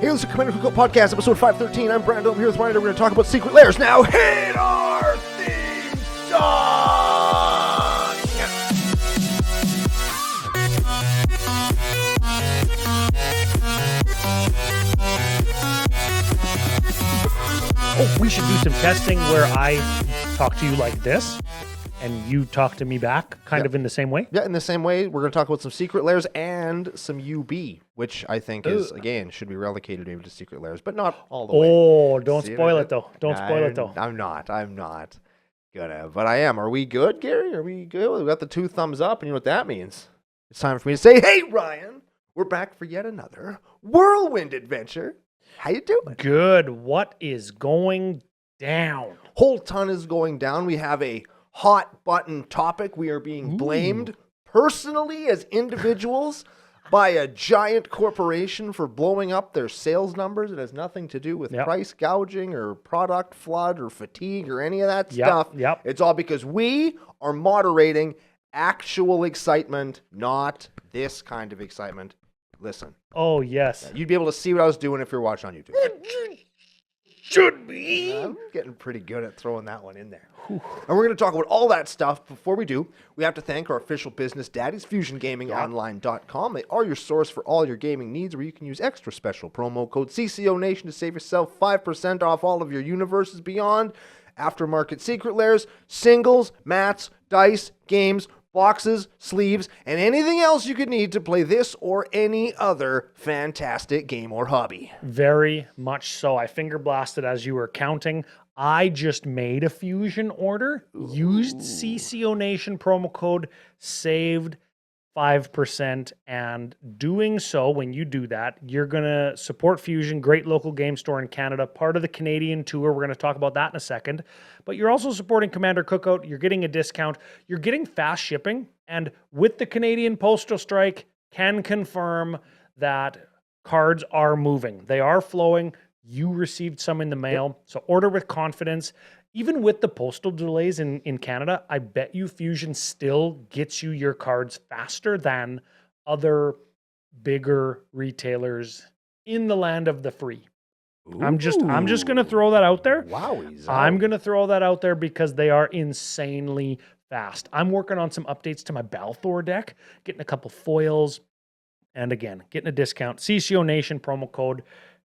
Hey, this is Commander Cookout Podcast, episode 513. I'm Brando. I'm here with Ryan. We're going to talk about Secret Lairs now. Hit our theme song! Oh, we should do some testing where I talk to you like this and you talk to me back kind of in the same way. Yeah, in the same way, we're going to talk about some Secret Lairs and some UB, which I think is, again, should be relocated maybe to Secret Lairs, but not all the way. Oh, don't spoil it though. Don't spoil it though. I'm not gonna, but I am. Are we good, Gary? Are we good? We got the 2 thumbs up, and you know what that means. It's time for me to say, hey, Ryan, we're back for yet another whirlwind adventure. How you doing? Good. What is going down? Whole ton is going down. We have a hot button topic. We are being blamed personally as individuals by a giant corporation for blowing up their sales numbers. It has nothing to do with price gouging or product flood or fatigue or any of that stuff. It's all because we are moderating actual excitement, not this kind of excitement. Listen. Oh, yes. You'd be able to see what I was doing if you're watching on YouTube. Should be. I'm getting pretty good at throwing that one in there. And we're going to talk about all that stuff. Before we do, we have to thank our official business daddies, FusionGamingOnline.com. They are your source for all your gaming needs, where you can use extra special promo code CCONation to save yourself 5% off all of your Universes Beyond, Aftermarket Secret Lairs, singles, mats, dice, games, boxes, sleeves, and anything else you could need to play this or any other fantastic game or hobby. Very much so. I finger blasted as you were counting. I just made a fusion order, used CCO Nation promo code, saved 5%, and doing so, when you do that, you're going to support Fusion, great local game store in Canada, part of the Canadian tour. We're going to talk about that in a second. But you're also supporting Commander Cookout. You're getting a discount. You're getting fast shipping. And with the Canadian postal strike, can confirm that cards are moving. They are flowing. You received some in the mail. So order with confidence. Even with the postal delays in Canada, I bet you Fusion still gets you your cards faster than other bigger retailers in the land of the free. I'm just going to throw that out there. Wowie. I'm going to throw that out there because they are insanely fast. I'm working on some updates to my Balthor deck, getting a couple foils, and again, getting a discount. CCO Nation promo code,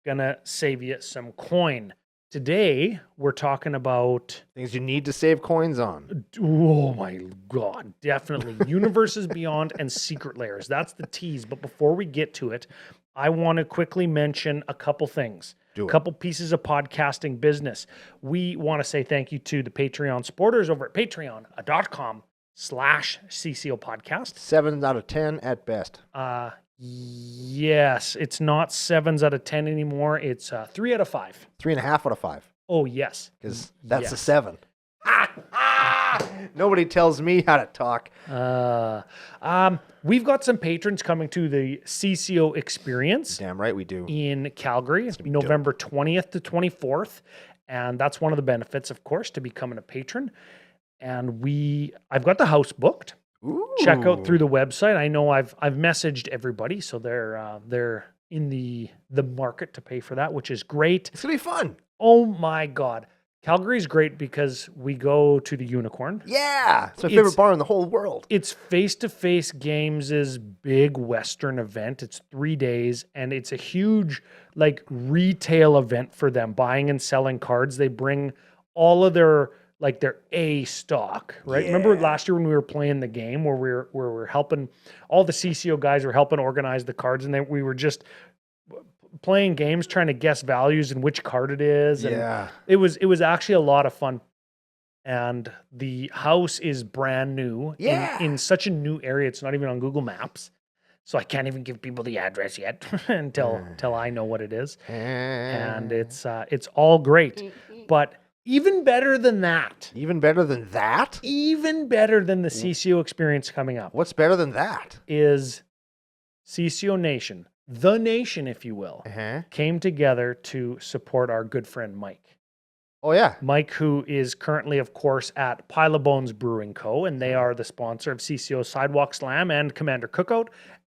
gonna save you some coin. Today, we're talking about things you need to save coins on. Oh my God, definitely. Universes Beyond and Secret Lairs. That's the tease. But before we get to it, I want to quickly mention a couple things. A couple pieces of podcasting business. We want to say thank you to the Patreon supporters over at patreon.com/CCO podcast. 7 out of 10 at best. Yes, it's not 7s out of 10 anymore. It's 3 out of 5. 3.5 out of 5. Oh, yes. Because that's a 7. Nobody tells me how to talk. We've got some patrons coming to the CCO experience. Damn right we do. In Calgary. It's November 20th to 24th. And that's one of the benefits, of course, to becoming a patron. And I've got the house booked. Ooh. Check out through the website. I know I've messaged everybody, so they're in the market to pay for that, which is great. It's gonna be fun. Oh my God, Calgary's great because we go to the Unicorn. Yeah, it's my favorite bar in the whole world. It's face-to-face games' big Western event. It's 3 days, and it's a huge retail event for them, buying and selling cards. They bring all of their A stock, right? Yeah. Remember last year when we were playing the game where we were helping, all the CCO guys were helping organize the cards, and then we were just playing games trying to guess values and which card it is. And it was actually a lot of fun. And the house is brand new in such a new area. It's not even on Google Maps. So I can't even give people the address yet until I know what it is. And it's all great. But even better than that. Even better than that? Even better than the CCO experience coming up. What's better than that? Is CCO Nation, the nation, if you will, came together to support our good friend Mike. Oh, yeah. Mike, who is currently, of course, at Pile of Bones Brewing Co., and they are the sponsor of CCO Sidewalk Slam and Commander Cookout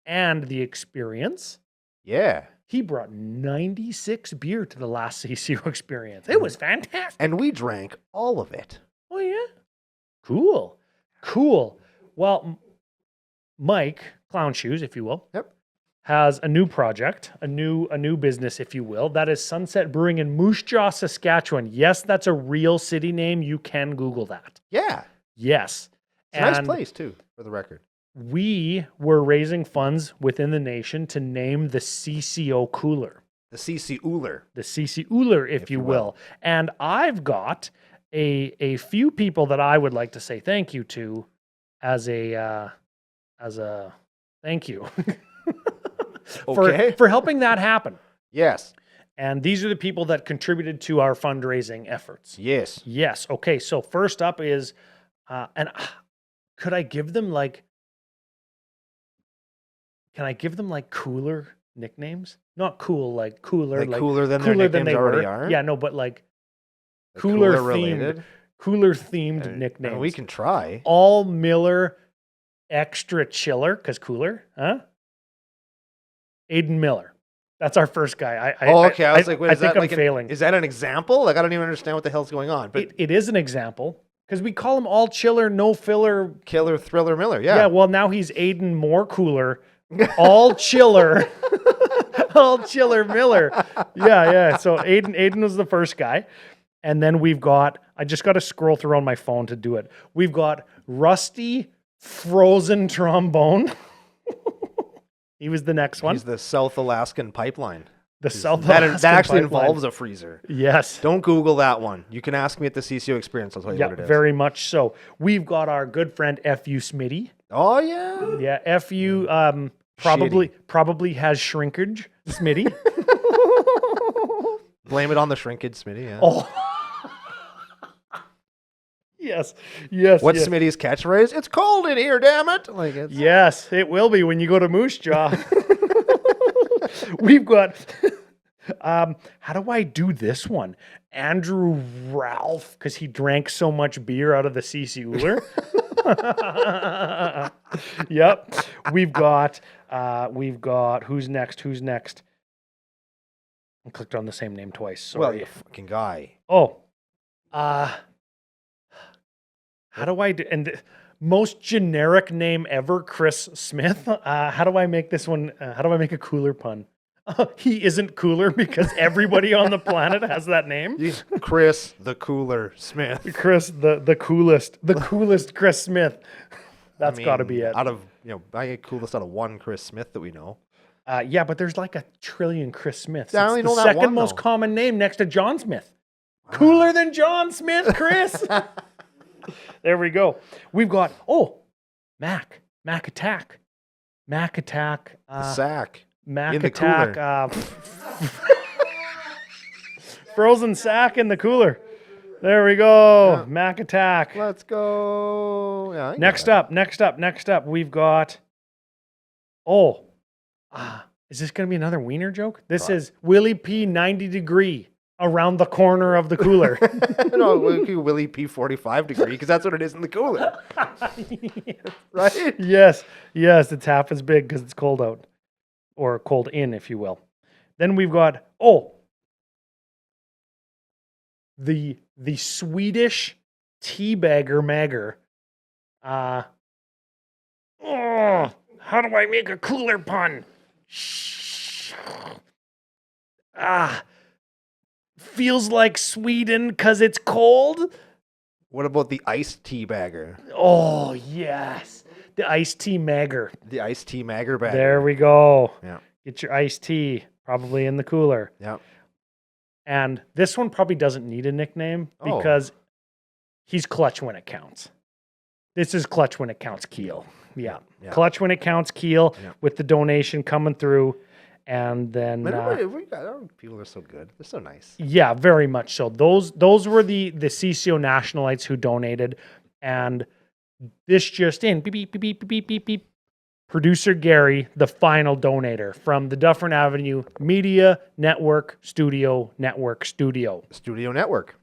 and the experience. Yeah. He brought 96 beer to the last CCO experience. It was fantastic. And we drank all of it. Oh yeah. Cool. Cool. Well, Mike, Clown Shoes, if you will, Yep. has a new project, a new business, if you will. That is Sunset Brewing in Moose Jaw, Saskatchewan. Yes, that's a real city name. You can Google that. Yeah. Yes. It's a nice place, too, for the record. We were raising funds within the nation to name the CCO cooler. The CC Uller. The CC Uller, if you will. And I've got a few people that I would like to say thank you to as a thank you Okay. for helping that happen. Yes. And these are the people that contributed to our fundraising efforts. Yes. Yes. Okay. So first up is, could I give them like, cooler nicknames? Not cool, like cooler, Like cooler than their cooler than nicknames they already were. are? Yeah, no, but like Like cooler related? themed nicknames. We can try. All Miller extra chiller, because cooler, huh? Aiden Miller. That's our first guy. I was like, wait, I is think that I'm like failing. Is that an example? Like, I don't even understand what the hell's going on. But It is an example because we call him all chiller, no filler. Killer Thriller Miller, Yeah. yeah. Well, now he's Aiden more cooler, all chiller, all chiller Miller. Yeah. So Aiden was the first guy, and then we've got. I just got to scroll through on my phone to do it. We've got Rusty Frozen Trombone. He was the next one. He's the South Alaskan pipeline. The South That Alaskan actually pipeline. involves a freezer. Yes. Don't Google that one. You can ask me at the CCO experience. I'll tell you Yeah, what it is. very much so. We've got our good friend FU Smitty. Oh, yeah. Yeah, FU probably has shrinkage, Smitty. Blame it on the shrinkage, Smitty. Yeah. Oh. Yes. What's yes. Smitty's catchphrase? It's cold in here, damn it. Like it's Yes, it will be when you go to Moose Jaw. We've got how do I do this one? Andrew Ralph, because he drank so much beer out of the CC Uller. Yep. We've got who's next? I clicked on the same name twice. Sorry. Well, you fucking guy. Oh. How do I do and most generic name ever, Chris Smith? How do I make this one? How do I make a cooler pun? He isn't cooler because everybody on the planet has that name. Chris the Cooler Smith. Chris, the coolest Chris Smith. That's got to be it. Out of I get coolest out of one Chris Smith that we know. Yeah, but there's like a trillion Chris Smiths. Yeah, I It's only the know that second one, most though. common name next to John Smith. Cooler than John Smith, Chris. There we go. We've got Mac Attack, Sack. Mac In the Attack, frozen sack in the cooler. There we go. Yeah. Mac Attack. Let's go. Yeah, I Next got up, we've got. Is this going to be another wiener joke? This is Willie P 90 degree around the corner of the cooler. it. No, Willie P 45 degree because that's what it is in the cooler, right? Yes, it's half as big because it's cold out, or cold in, if you will. Then we've got the Swedish teabagger magger. How do I make a cooler pun? Feels like Sweden because it's cold. What about the iced tea bagger? Oh yes, the iced tea magger. The iced tea magger bagger. There we go. Yeah. Get your iced tea, probably in the cooler. Yeah. And this one probably doesn't need a nickname Oh. because he's clutch when it counts. This is clutch when it counts, Keel. Yeah. Yeah. Clutch when it counts, Keel, Yeah. with the donation coming through. And then, people are so good. They're so nice. yeah, very much so. Those were the CCO nationalites who donated. And this just in, beep, beep, beep, beep, beep, beep, beep. Producer Gary, the final donator from the Dufferin Avenue Media Network Studio. Studio Network.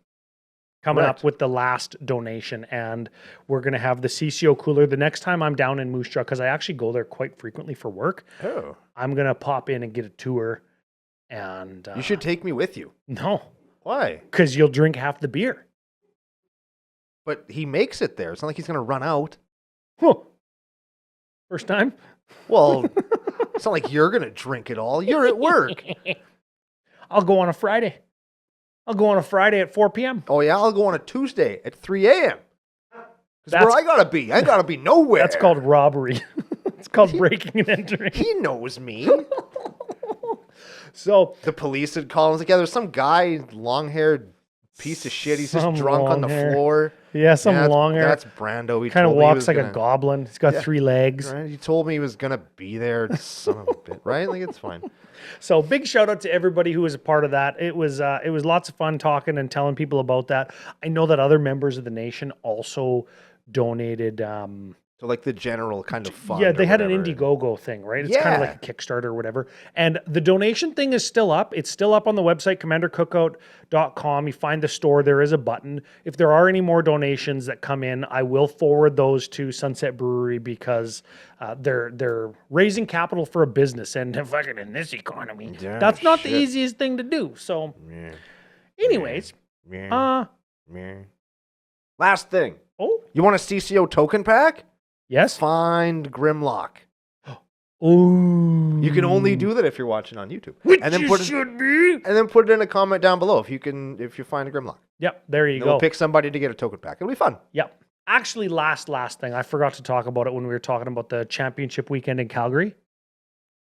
Coming Correct. up with the last donation, and we're going to have the CCO cooler the next time I'm down in Moose Jaw, because I actually go there quite frequently for work. Oh. I'm going to pop in and get a tour And You should take me with you. no, Why? because you'll drink half the beer. But he makes it there. It's not like he's going to run out. Huh. First time? Well, it's not like you're going to drink it all. You're at work. I'll go on a Friday. I'll go on a Friday at 4 p.m. Oh, yeah? I'll go on a Tuesday at 3 a.m. Because where That's- I got to be. I got to be nowhere. That's called robbery. It's called breaking and entering. He knows me. So The police would call him. Like, yeah, there's some guy, long-haired piece of shit. He's just Some drunk on the long hair. floor. yeah, some Yeah, long hair. That's Brando. He Kind of told me he walks was like gonna, a goblin. He's got Yeah. 3 legs. Right? He told me he was going to be there. Son of a bit, right? Like, it's fine. So big shout out to everybody who was a part of that. It was lots of fun talking and telling people about that. I know that other members of the nation also donated. So, like, the general kind of fun. Yeah, they or had an whatever. Indiegogo thing, right? It's kind of Yeah. like a Kickstarter or whatever. And the donation thing is still up. It's still up on the website, commandercookout.com. You find the store. There is a button. If there are any more donations that come in, I will forward those to Sunset Brewery because they're raising capital for a business. And fucking in this economy, Yeah, that's not the shit. easiest thing to do. So Yeah. anyways, Yeah. Last thing. oh, You want a CCO token pack? yes. Find Grimlock. Ooh. You can only do that if you're watching on YouTube. Which and then you put it, should be. and then put it in a comment down below if you find a Grimlock. Yep, there you And go. we'll pick somebody to get a token pack. It'll be fun. Yep. Actually, last thing, I forgot to talk about it when we were talking about the championship weekend in Calgary.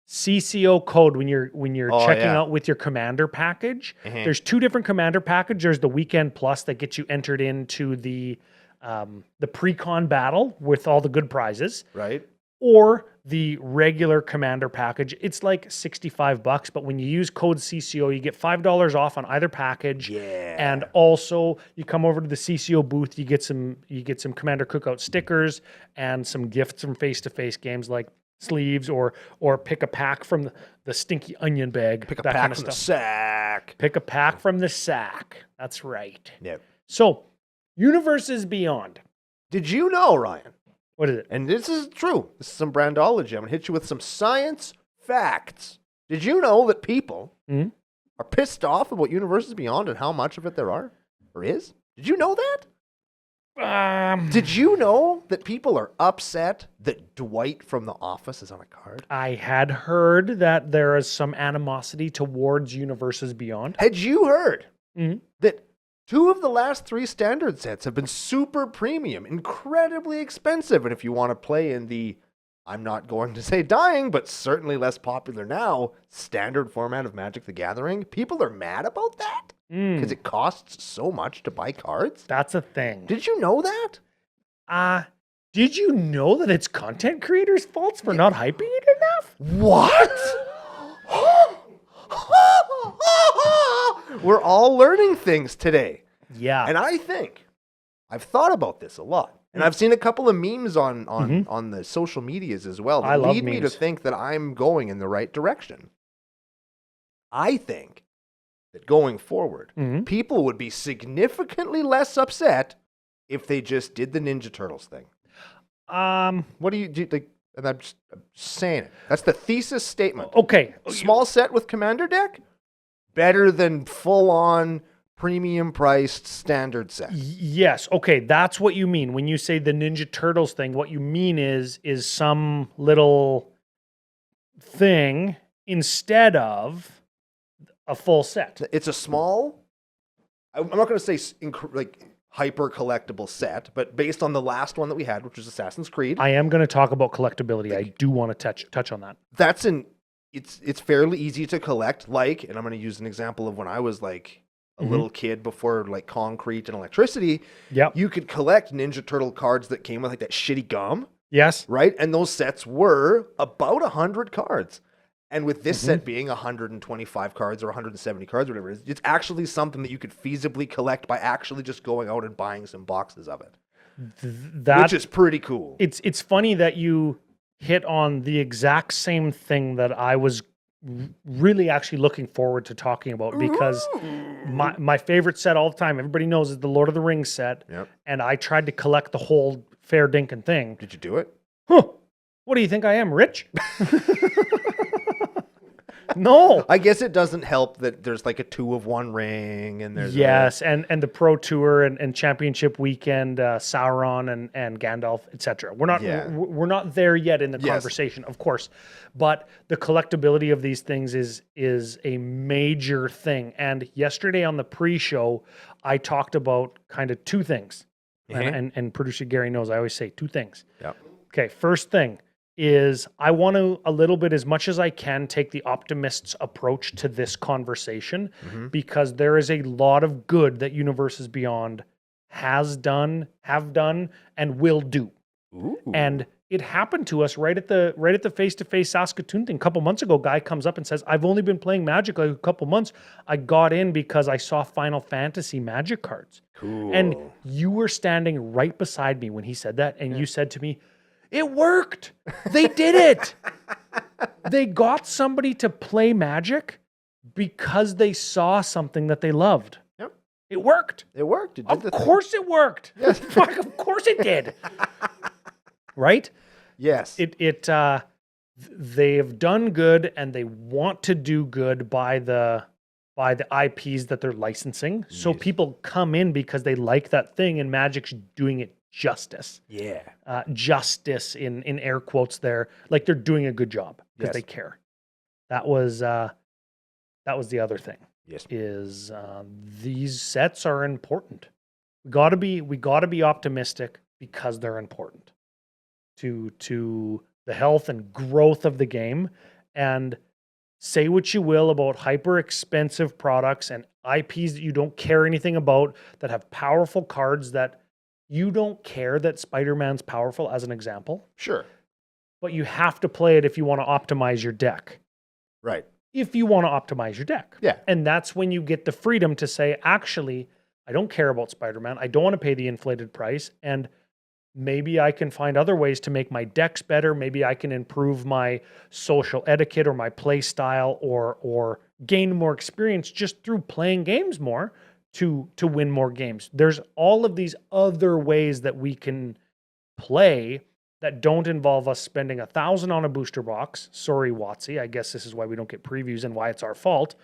CCO code when you're Oh, checking yeah. out with your commander package. Mhm. There's 2 different commander packages. There's the weekend plus that gets you entered into the pre-con battle with all the good prizes, Right? or the regular commander package. It's like $65, but when you use code CCO, you get $5 off on either package. Yeah. And also, you come over to the CCO booth, you get some Commander Cookout stickers and some gifts from face-to-face games like sleeves or pick a pack from the stinky onion bag. Pick a that pack kind of from the stuff. sack. Pick a pack from the sack. That's right. Yep. So, Universes Beyond. Did you know, Ryan? What is it? And this is true. This is some brandology. I'm going to hit you with some science facts. Did you know that people Mhm. are pissed off about Universes Beyond and how much of it there are? Or is? Did you know that? Did you know that people are upset that Dwight from The Office is on a card? I had heard that there is some animosity towards Universes Beyond. Had you heard Mhm. that 2 of the last 3 standard sets have been super premium, incredibly expensive? And if you want to play in the, I'm not going to say dying, but certainly less popular now, standard format of Magic the Gathering, people are mad about that because it costs so much to buy cards. That's a thing. Did you know that? Did you know that it's content creators' faults for not hyping it enough? What? We're all learning things today. Yeah. And I think I've thought about this a lot. And I've seen a couple of memes on the social medias as well that I love lead me to memes. think that I'm going in the right direction. I think that going forward, Mhm. people would be significantly less upset if they just did the Ninja Turtles thing. What do you do? Like, and I'm just saying it. That's the thesis statement. Okay. Small set with Commander deck, better than full-on premium-priced standard set. Yes. Okay. That's what you mean when you say the Ninja Turtles thing. What you mean is some little thing instead of a full set. It's a small. I'm not going to say like hyper collectible set, but based on the last one that we had, which was Assassin's Creed, I am going to talk about collectability. I do want to touch on that. that's it's fairly easy to collect. Like, and I'm going to use an example of when I was like a little kid before like concrete and electricity. Yep. You could collect Ninja Turtle cards that came with like that shitty gum, Yes. right? And those sets were about 100 cards. And with this set being 125 cards or 170 cards, whatever it is, it's actually something that you could feasibly collect by actually just going out and buying some boxes of it, which is pretty cool. It's funny that you hit on the exact same thing that I was really actually looking forward to talking about, because my favorite set all the time, everybody knows, is the Lord of the Rings set. Yep. And I tried to collect the whole fair dinkin' thing. Did you do it? Huh. What do you think I am, rich? No. I guess it doesn't help that there's like a 2 of 1 ring and there's Yes, and the Pro Tour and Championship Weekend, Sauron and Gandalf, etc. We're not there yet in the conversation, of course, but the collectability of these things is a major thing. And yesterday on the pre-show, I talked about kind of 2 things, and producer Gary knows I always say 2 things. Yep. Okay, first thing is I want to, a little bit, as much as I can, take the optimist's approach to this conversation, because there is a lot of good that Universes Beyond have done, and will do. Ooh. And it happened to us right at the face-to-face Saskatoon thing. A couple months ago, a guy comes up and says, I've only been playing Magic like a couple months. I got in because I saw Final Fantasy Magic cards. Cool. And you were standing right beside me when he said that, and you said to me, it worked. They did it. They got somebody to play Magic because they saw something that they loved. Yep. It worked. It worked. It did Of course it worked. Yes. Fuck, of course it did. Right? Yes. They have done good, and they want to do good by the IPs that they're licensing. So Yes. people come in because they like that thing, and Magic's doing it justice. Yeah. Justice in air quotes there. Like they're doing a good job because Yes. they care. That was the other thing. Yes. Is these sets are important. We gotta be optimistic because they're important to the health and growth of the game. And say what you will about hyper expensive products and IPs that you don't care anything about, that have powerful cards that you don't care that Spider-Man's powerful, as an example. Sure. But you have to play it if you want to optimize your deck. Right. If you want to optimize your deck. Yeah. And that's when you get the freedom to say, actually, I don't care about Spider-Man. I don't want to pay the inflated price. And maybe I can find other ways to make my decks better. Maybe I can improve my social etiquette or my play style, or gain more experience just through playing games more to win more games. There's all of these other ways that we can play that don't involve us spending $1,000 on a booster box. Sorry, WOTC. I guess this is why we don't get previews and why it's our fault.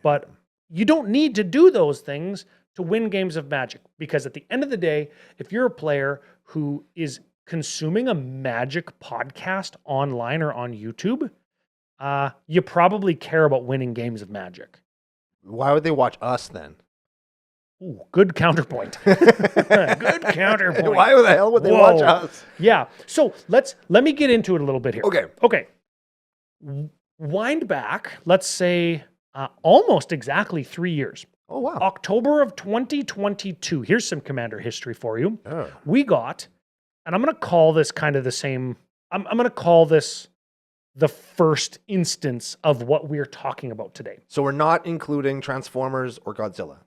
But you don't need to do those things to win games of Magic, because at the end of the day, if you're a player who is consuming a Magic podcast online or on YouTube, you probably care about winning games of Magic. Why would they watch us then? Ooh, good counterpoint. Good counterpoint. Why the hell would they watch us? Yeah. So let me get into it a little bit here. Okay. Wind back, let's say almost exactly 3 years. Oh, wow. October of 2022. Here's some Commander history for you. Oh. We got, and I'm going to call this kind of the same, I'm going to call this the first instance of what we're talking about today. So we're not including Transformers or Godzilla.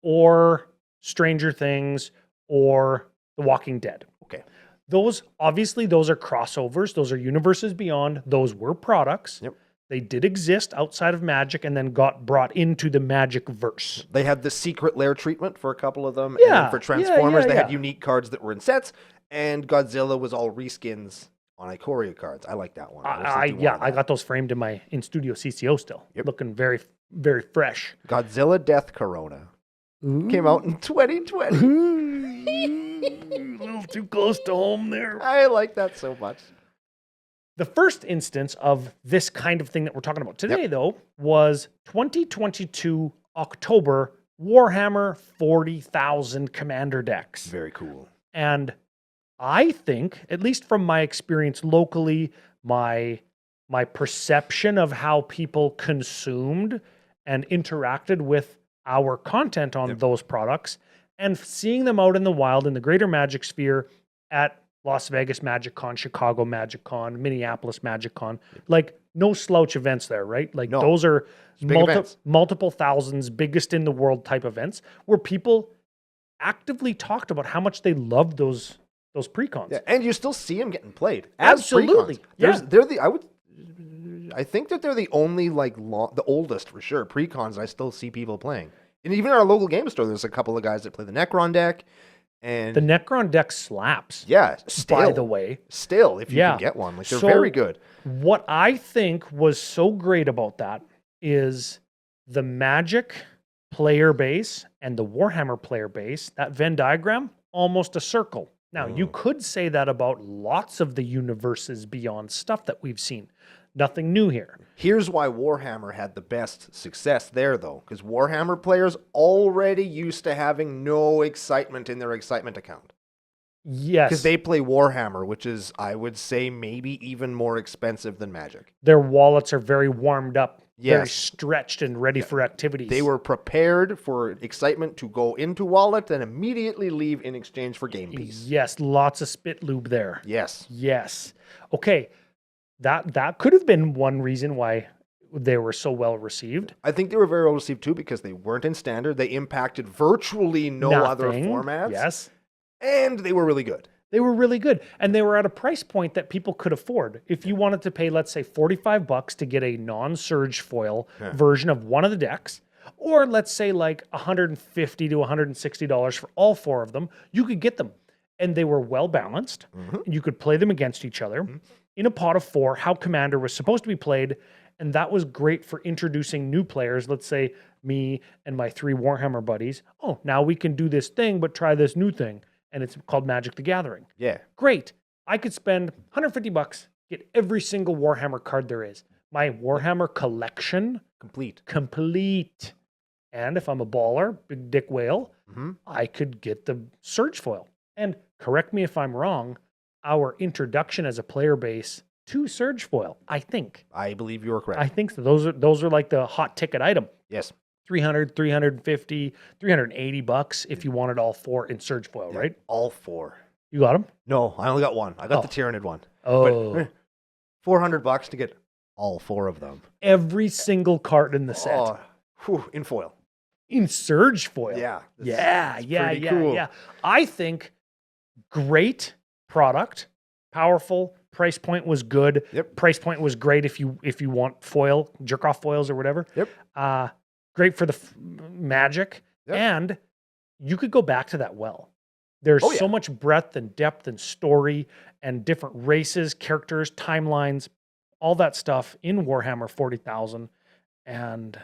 Or Stranger Things, or The Walking Dead. Okay. Those are crossovers. Those are Universes Beyond. Those were products. Yep. They did exist outside of Magic and then got brought into the Magic verse. They had the secret lair treatment for a couple of them. Yeah. And for Transformers, they had yeah. unique cards that were in sets. And Godzilla was all reskins on Ikoria cards. I like that one. I got those framed in Studio CCO still. Yep. Looking very, very fresh. Godzilla Death Corona. Came out in 2020. A little too close to home there. I like that so much. The first instance of this kind of thing that we're talking about today, though, was 2022 October Warhammer 40,000 Commander decks. Very cool. And I think, at least from my experience locally, my perception of how people consumed and interacted with our content on those products, and seeing them out in the wild in the greater Magic sphere at Las Vegas Magic Con, Chicago Magic Con, Minneapolis Magic Con, like no slouch events there, right? Like those are multiple thousands, biggest in the world type events where people actively talked about how much they loved those pre-cons. Yeah, and you still see them getting played. Absolutely. I think that they're the only the oldest for sure pre-cons I still see people playing. And even in our local game store, there's a couple of guys that play the Necron deck. And The Necron deck slaps, yeah, still, by the way. still, if you Yeah. can get one, like they're So- very good. What I think was so great about that is the Magic player base and the Warhammer player base, that Venn diagram, almost a circle. Now, you could say that about lots of the universes beyond stuff that we've seen. Nothing new here. Here's why Warhammer had the best success there, though, because Warhammer players already used to having no excitement in their excitement account. Yes. Because they play Warhammer, which is, I would say, maybe even more expensive than Magic. Their wallets are very warmed up, very Yes. stretched and ready for activities. They were prepared for excitement to go into wallet and immediately leave in exchange for game piece. Yes, lots of spit lube there. Yes. Yes. Okay. That could have been one reason why they were so well received. I think they were very well received too because they weren't in standard. They impacted virtually no other Nothing. formats. Yes. And they were really good. They were really good. And they were at a price point that people could afford. If you wanted to pay, let's say, $45 to get a non-surge foil version of one of the decks, or let's say like $150 to $160 for all four of them, you could get them. And they were well balanced. You could play them against each other in a pot of four, how Commander was supposed to be played. And that was great for introducing new players. Let's say me and my 3 Warhammer buddies. Oh, now we can do this thing, but try this new thing. And it's called Magic the Gathering. Yeah. Great. I could spend $150, get every single Warhammer card there is. My Warhammer collection, complete. And if I'm a baller, big dick whale, I could get the Surge foil. And correct me if I'm wrong, our introduction as a player base to Surge foil, I think. I believe you are correct. I think so. Those are like the hot ticket item. Yes. 300, 350, 380 bucks if you wanted all 4 in Surge foil, right? All 4. You got them? No, I only got one. I got Oh. the Tyranid one. Oh. But $400 to get all 4 of them. Every single card in the set. Oh, whew, in foil. In Surge foil. Yeah. Yeah. cool. I think great product, powerful, price point was good. Yep. Price point was great if you want foil, jerk off foils or whatever. Yep. Great for the Magic. Yep. And you could go back to that well. There's Oh, yeah. so much breadth and depth and story and different races, characters, timelines, all that stuff in Warhammer 40,000. And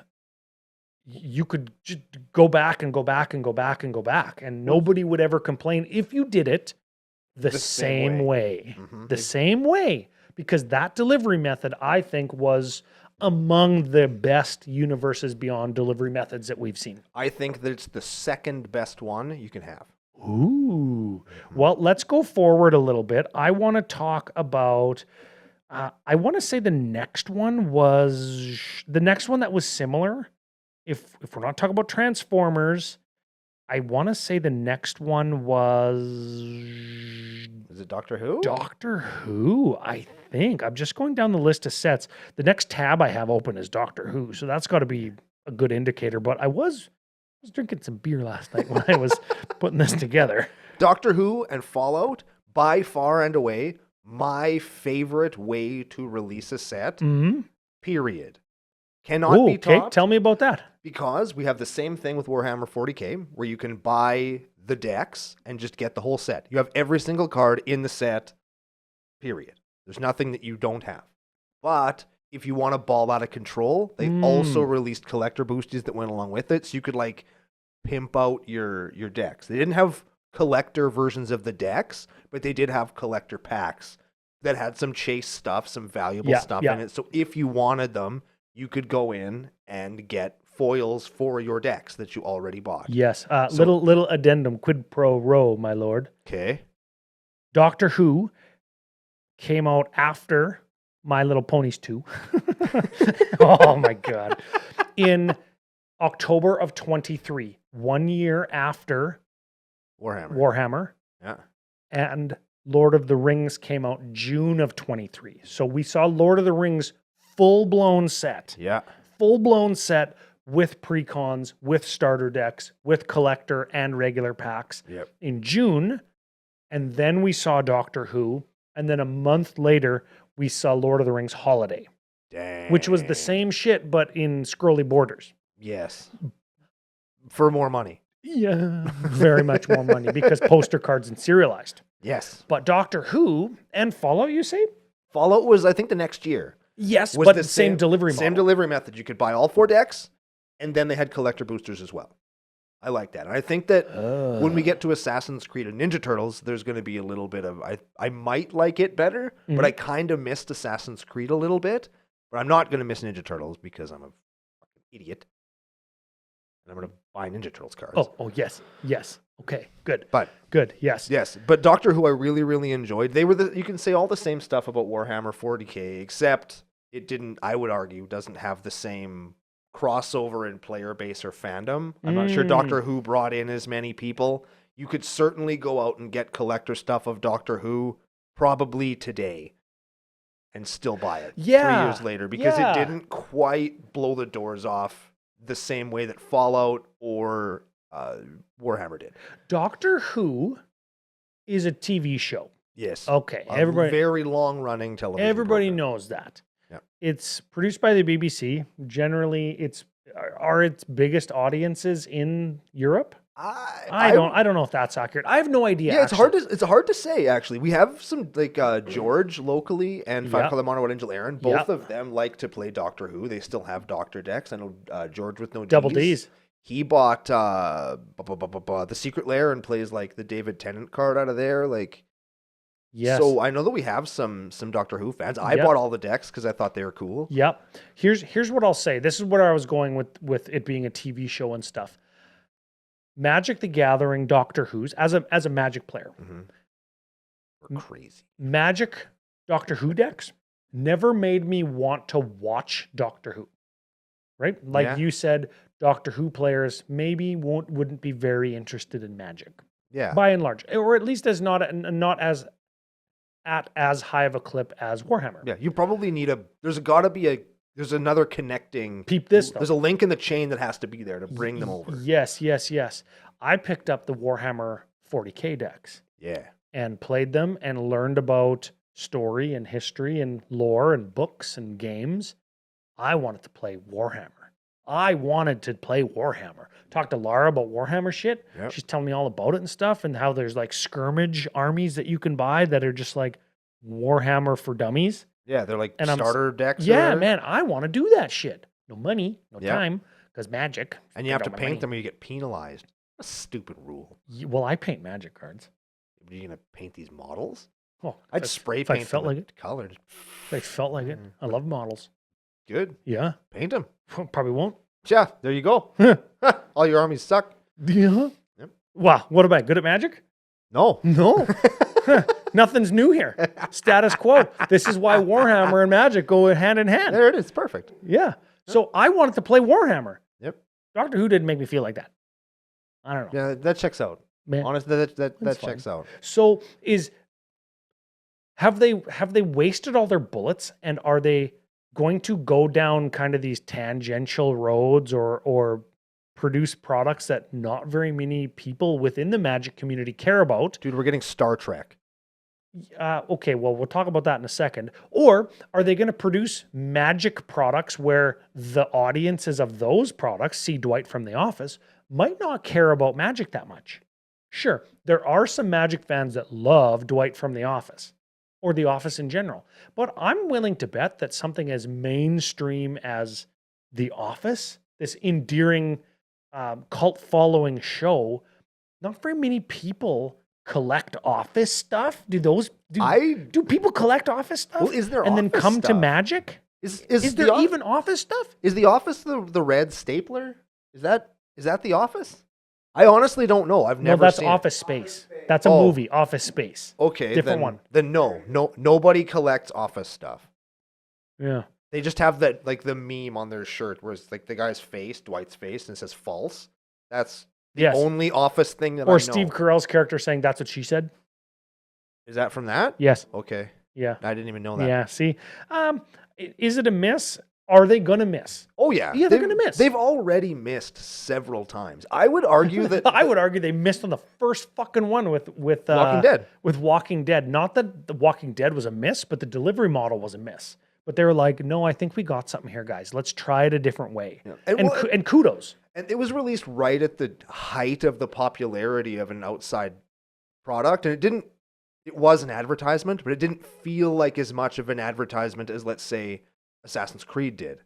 you could just go back and go back and go back and go back. And nobody would ever complain if you did it the same way. Mhm. The same way. Because that delivery method, I think, was among the best universes beyond delivery methods that we've seen. I think that it's the second best one you can have. Ooh. Well, let's go forward a little bit. I want to talk about, I want to say the next one that was similar. If we're not talking about Transformers, I want to say the next one was Is it Doctor Who? Doctor Who, I think. I'm just going down the list of sets. The next tab I have open is Doctor Who, so that's got to be a good indicator. But I was drinking some beer last night when I was putting this together. Doctor Who and Fallout, by far and away, my favorite way to release a set, period. Cannot be Okay, topped. tell me about that. Because we have the same thing with Warhammer 40K, where you can buy the decks and just get the whole set. You have every single card in the set, period. There's nothing that you don't have. But if you want to ball out of control, they also released collector boosties that went along with it, so you could like pimp out your decks. They didn't have collector versions of the decks, but they did have collector packs that had some chase stuff, some valuable stuff in it. So if you wanted them, you could go in and get foils for your decks that you already bought. Yes. Little addendum, quid pro ro, my lord. Okay. Doctor Who came out after My Little Ponies 2. Oh my God. In October of 23, 1 year after Warhammer. Yeah. And Lord of the Rings came out June of 23. So we saw Lord of the Rings full-blown set. Yeah. Full-blown set with precons, with starter decks, with collector and regular packs in June. And then we saw Doctor Who. And then a month later, we saw Lord of the Rings Holiday. Dang. Which was the same shit, but in scrolly borders. Yes. For more money. Yeah, very much more money because poster cards and serialized. Yes. But Doctor Who and Fallout, you say? Fallout was, I think, the next year. Yes, Was but the the same delivery model. Same delivery method. You could buy all 4 decks, and then they had collector boosters as well. I like that. And I think that when we get to Assassin's Creed and Ninja Turtles, there's going to be a little bit of... I might like it better, but I kind of missed Assassin's Creed a little bit. But I'm not going to miss Ninja Turtles because I'm a fucking idiot. And I'm going to buy Ninja Turtles cards. Oh, yes. Yes. Okay, good. But good, yes. Yes, but Doctor Who I really, really enjoyed. They were you can say all the same stuff about Warhammer 40K, except it didn't, I would argue, doesn't have the same crossover in player base or fandom. I'm not sure Doctor Who brought in as many people. You could certainly go out and get collector stuff of Doctor Who probably today and still buy it 3 years later because it didn't quite blow the doors off the same way that Fallout or Warhammer did. Doctor Who is a TV show. Yes. Okay. Everybody, very long-running television Everybody program. knows that. Yep. It's produced by the BBC. Generally, are its biggest audiences in Europe. I don't know if that's accurate. I have no idea. Yeah, it's hard to say actually. We have some like George locally and Five Color Mono and Angel Aaron. Both of them like to play Doctor Who. They still have Doctor decks. I know George with no D's. Double D's. He bought the Secret Lair and plays like the David Tennant card out of there. Like, yes. So I know that we have some Doctor Who fans. I bought all the decks because I thought they were cool. Yep. Here's what I'll say. This is where I was going with it being a TV show and stuff. Magic the Gathering, Doctor Who's as a Magic player. We're crazy. Magic Doctor Who decks never made me want to watch Doctor Who. Right? Like you said, Doctor Who players maybe wouldn't be very interested in Magic. Yeah. By and large, or at least as not as at as high of a clip as Warhammer. Yeah, you probably need there's another connecting. Peep this though. There's a link in the chain that has to be there to bring them over. Yes. I picked up the Warhammer 40K decks. Yeah. And played them and learned about story and history and lore and books and games. I wanted to play Warhammer. Talked to Laura about Warhammer shit. Yep. She's telling me all about it and stuff and how there's like skirmish armies that you can buy that are just like Warhammer for dummies. Yeah, they're like starter decks. Yeah, man, I want to do that shit. No money, no time, because Magic. And you have to paint them or you get penalized. A stupid rule. Well, I paint Magic cards. Are you going to paint these models? Oh, I'd spray paint I felt like it. Color. If I felt like it. I love models. Good. Yeah. Paint them. Probably won't. Yeah, there you go. All your armies suck. Yeah. Yep. Wow. What about good at Magic? No. Nothing's new here. Status quo. This is why Warhammer and Magic go hand in hand. There it is. Perfect. Yeah. So I wanted to play Warhammer. Yep. Doctor Who didn't make me feel like that. I don't know. Yeah, that checks out. Man, honestly, that checks out. So have they wasted all their bullets, and are they going to go down kind of these tangential roads or produce products that not very many people within the Magic community care about? Dude, we're getting Star Trek. Okay, well, we'll talk about that in a second. Or are they going to produce Magic products where the audiences of those products, see Dwight from The Office, might not care about Magic that much? Sure, there are some Magic fans that love Dwight from The Office, or The Office in general. But I'm willing to bet that something as mainstream as The Office, this endearing cult following show, not very many people collect Office stuff. Do people collect Office stuff? Well, is there and Office then come stuff? to Magic? Is there even Office stuff? Is The Office the red stapler? Is that The Office? I honestly don't know. I've never that's seen Office Space. That's a movie, Office Space. Okay, different one. Then nobody collects Office stuff. Yeah. They just have that like the meme on their shirt where it's like the guy's face, Dwight's face, and it says false. That's the only Office thing that I know. Or Steve Carell's character saying that's what she said. Is that from that? Yes. Okay. Yeah. I didn't even know that. Yeah, see. Is it a miss? Are they going to miss? Oh, yeah. Yeah, they're going to miss. They've already missed several times. I would argue that... I would argue they missed on the first fucking one with Walking Dead. With Walking Dead. Not that The Walking Dead was a miss, but the delivery model was a miss. But they were like, no, I think we got something here, guys. Let's try it a different way. Yeah. And kudos. And it was released right at the height of the popularity of an outside product. And it was an advertisement, but it didn't feel like as much of an advertisement as, let's say, Assassin's Creed did.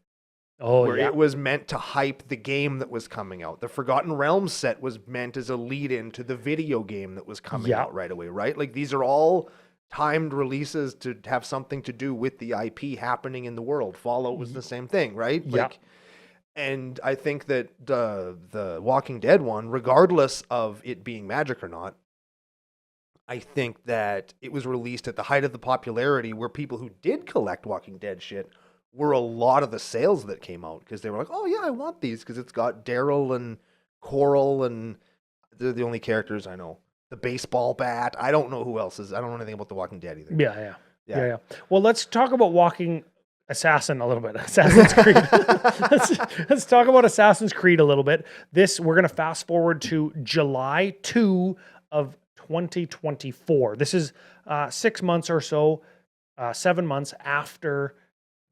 Oh, where yeah. it was meant to hype the game that was coming out. The Forgotten Realms set was meant as a lead-in to the video game that was coming out right away, right? Like, these are all timed releases to have something to do with the IP happening in the world. Fallout was the same thing, right? Yeah. Like, and I think that the Walking Dead one, regardless of it being Magic or not, I think that it was released at the height of the popularity where people who did collect Walking Dead shit were a lot of the sales that came out because they were like, oh yeah, I want these because it's got Daryl and Coral and they're the only characters I know. The baseball bat. I don't know who else is. I don't know anything about The Walking Dead either. Yeah. Well, let's talk about Walking Assassin a little bit. Assassin's Creed. let's talk about Assassin's Creed a little bit. We're going to fast forward to July 2 of 2024. This is 6 months or so, 7 months after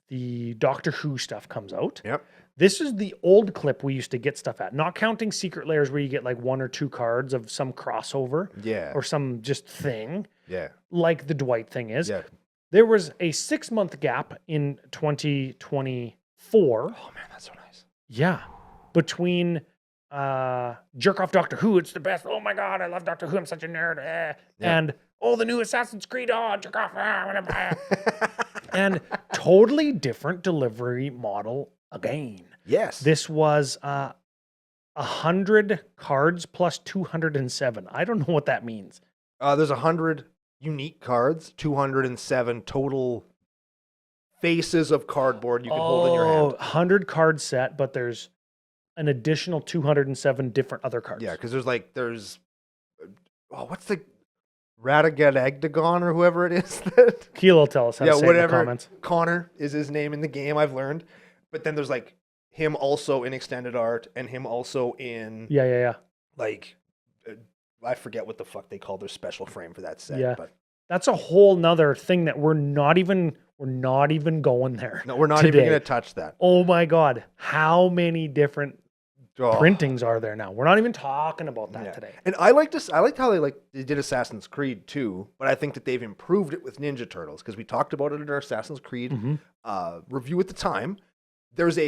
the Doctor Who stuff comes out. Yep. This is the old clip we used to get stuff at, not counting Secret Lairs where you get like 1 or 2 cards of some crossover or some just thing. Yeah. Like the Dwight thing is. Yeah. There was a 6-month gap in 2024. Oh man, that's so nice. Yeah. Between Jerk Off Doctor Who, it's the best. Oh my God, I love Doctor Who. I'm such a nerd. And the new Assassin's Creed. Oh, Jerk Off. And totally different delivery model again. Yes. This was 100 cards plus 207. I don't know what that means. There's 100 unique cards, 207 total faces of cardboard you can hold in your hand. 100 card set, but there's an additional 207 different other cards. Yeah, because what's the Radagadagdagon or whoever it is that Keel will tell us how to say it in the comments. Connor is his name in the game, I've learned. But then there's like him also in extended art and him also in like I forget what the fuck they call their special frame for that set. Yeah. But that's a whole nother thing that we're not even going there. No, we're not even gonna touch that. Oh my God. How many different printings are there now? We're not even talking about that today. And I liked how they did Assassin's Creed too, but I think that they've improved it with Ninja Turtles because we talked about it in our Assassin's Creed review at the time. There's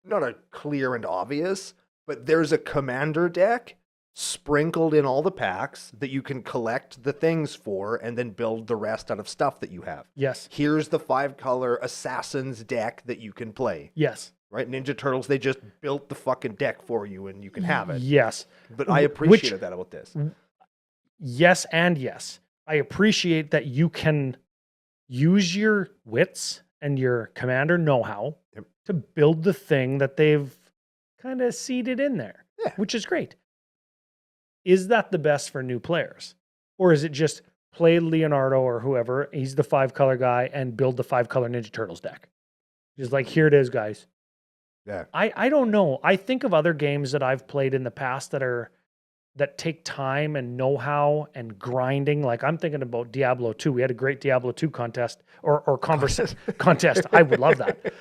not a clear and obvious, but there's a commander deck sprinkled in all the packs that you can collect the things for and then build the rest out of stuff that you have. Yes. Here's the 5-color Assassins deck that you can play. Yes. Right? Ninja Turtles, they just built the fucking deck for you and you can have it. Yes. But I appreciated that about this. Yes and yes. I appreciate that you can use your wits and your commander know-how to build the thing that they've kind of seeded in there, which is great. Is that the best for new players? Or is it just play Leonardo or whoever, he's the 5-color guy, and build the 5-color Ninja Turtles deck? Just like, here it is, guys. Yeah. I don't know. I think of other games that I've played in the past that take time and know-how and grinding. Like I'm thinking about Diablo 2. We had a great Diablo 2 contest or contest. I would love that.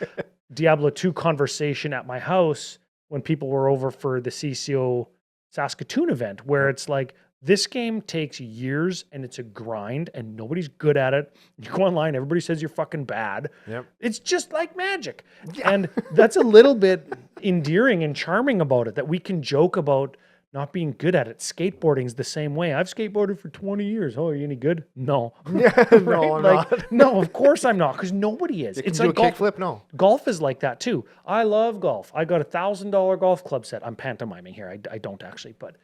Diablo 2 conversation at my house when people were over for the CCO Saskatoon event, where it's like, this game takes years and it's a grind and nobody's good at it. You go online, everybody says you're fucking bad. Yep. It's just like Magic. Yeah. And that's a little bit endearing and charming about it, that we can joke about not being good at it. Skateboarding's the same way. I've skateboarded for 20 years. Oh, are you any good? No. Yeah, right? no, I'm not. No, of course I'm not, because nobody is. It's like a golf. kickflip? No. Golf is like that too. I love golf. I got $1,000 golf club set. I'm pantomiming here. I don't actually, but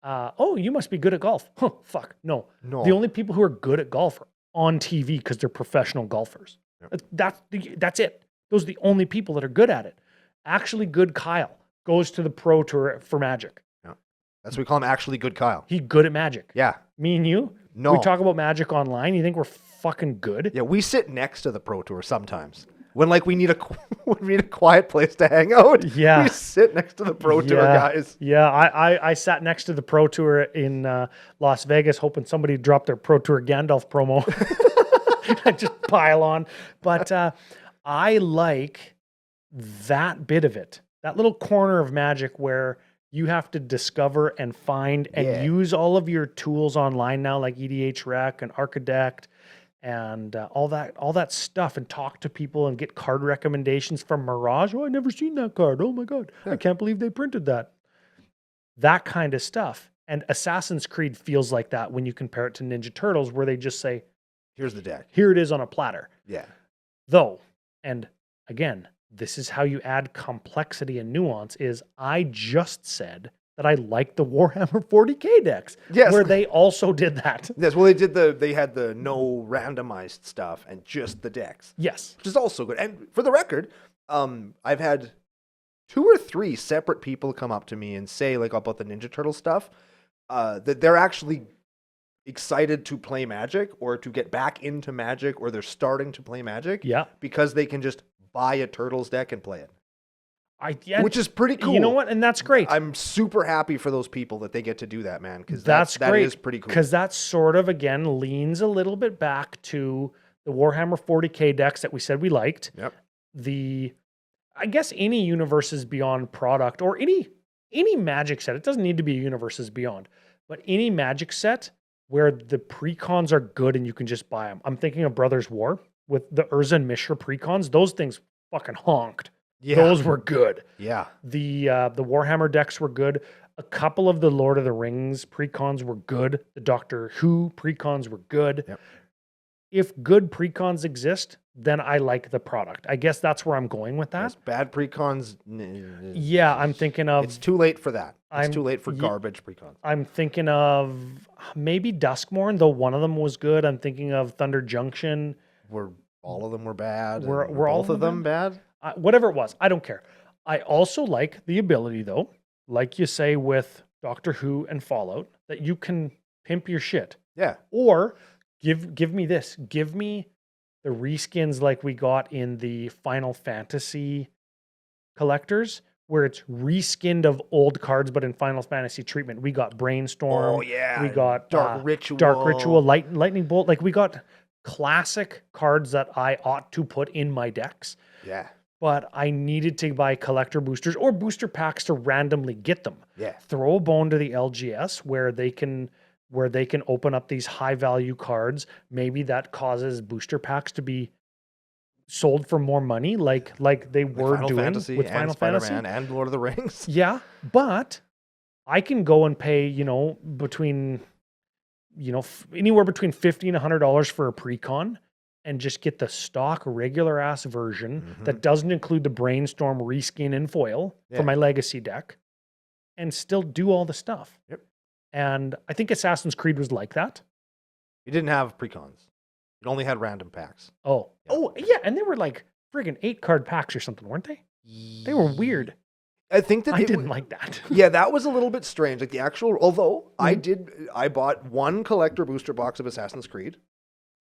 oh, you must be good at golf. Huh, fuck. No. The only people who are good at golf are on TV because they're professional golfers. Yep. That's it. Those are the only people that are good at it. Actually good Kyle goes to the pro tour for Magic. That's what we call him, actually good Kyle. He's good at Magic. Yeah. Me and you? No. We talk about Magic online. You think we're fucking good? Yeah, we sit next to the pro tour sometimes. When we need a quiet place to hang out. Yeah. We sit next to the pro tour guys. Yeah, I sat next to the pro tour in Las Vegas hoping somebody dropped their pro tour Gandalf promo. I just pile on. But I like that bit of it. that little corner of Magic where you have to discover and find and Yeah. use all of your tools online now, like EDH Rec and Archidect and all that stuff, and talk to people and get card recommendations from Mirage. Oh, I never seen that card. Oh my God. Yeah. I can't believe they printed that. That kind of stuff. And Assassin's Creed feels like that when you compare it to Ninja Turtles, where they just say, Here's the deck. here it is on a platter. Yeah. Though, and again, this is how you add complexity and nuance, is I just said that I like the Warhammer 40K decks, Yes. where they also did that. Yes, well, they had the no randomized stuff and just the decks, Yes. which is also good. And for the record, I've had 2 or 3 separate people come up to me and say, like, about the Ninja Turtle stuff, that they're actually excited to play Magic or to get back into Magic, or they're starting to play Magic Yeah. because they can just buy a Turtles deck and play it, Yeah, which is pretty cool. You know what? And that's great. I'm super happy for those people that they get to do that, man, because That's that great, is pretty cool. Because that sort of, again, leans a little bit back to the Warhammer 40K decks that we said we liked. Yep. I guess any Universes Beyond product, or any Magic set, it doesn't need to be a Universes Beyond, but any Magic set where the precons are good and you can just buy them. I'm thinking of Brothers War with the Urza and Mishra precons. Those things fucking honked. Yeah. Those were good. Yeah. The Warhammer decks were good. A couple of the Lord of the Rings precons were good. The Doctor Who precons were good. Yep. If good precons exist, then I like the product. I guess that's where I'm going with that. Yes, bad precons. Yeah, I'm thinking of. It's too late for that. It's I'm- too late for ye- garbage precons. I'm thinking of maybe Duskmorn, though one of them was good. I'm thinking of Thunder Junction. All of them were bad. Were and all both of them bad? Whatever it was, I don't care. I also like the ability, though, like you say with Doctor Who and Fallout, that you can pimp your shit. Yeah. Or give me this. Give me the reskins like we got in the Final Fantasy collectors, where it's reskinned of old cards, but in Final Fantasy treatment. We got Brainstorm. Oh yeah. We got Dark Ritual. Dark Ritual, Lightning Bolt. Like, we got classic cards that I ought to put in my decks. Yeah. But I needed to buy collector boosters or booster packs to randomly get them. Yeah. Throw a bone to the LGS where they can open up these high value cards. Maybe that causes booster packs to be sold for more money, like they were Final doing Fantasy with and Final Spider-Man Fantasy and Lord of the Rings. Yeah, but I can go and pay, between, anywhere between $50 and $100 for a precon, and just get the stock regular ass version that doesn't include the Brainstorm reskin and foil Yeah. for my legacy deck, and still do all the stuff. Yep. And I think Assassin's Creed was like that. You didn't have precons. It only had random packs. Oh, yeah, and they were like friggin' 8-card packs or something, weren't they? They were weird. I think that I didn't like that. Yeah, that was a little bit strange. Like the actual, although I bought one collector booster box of Assassin's Creed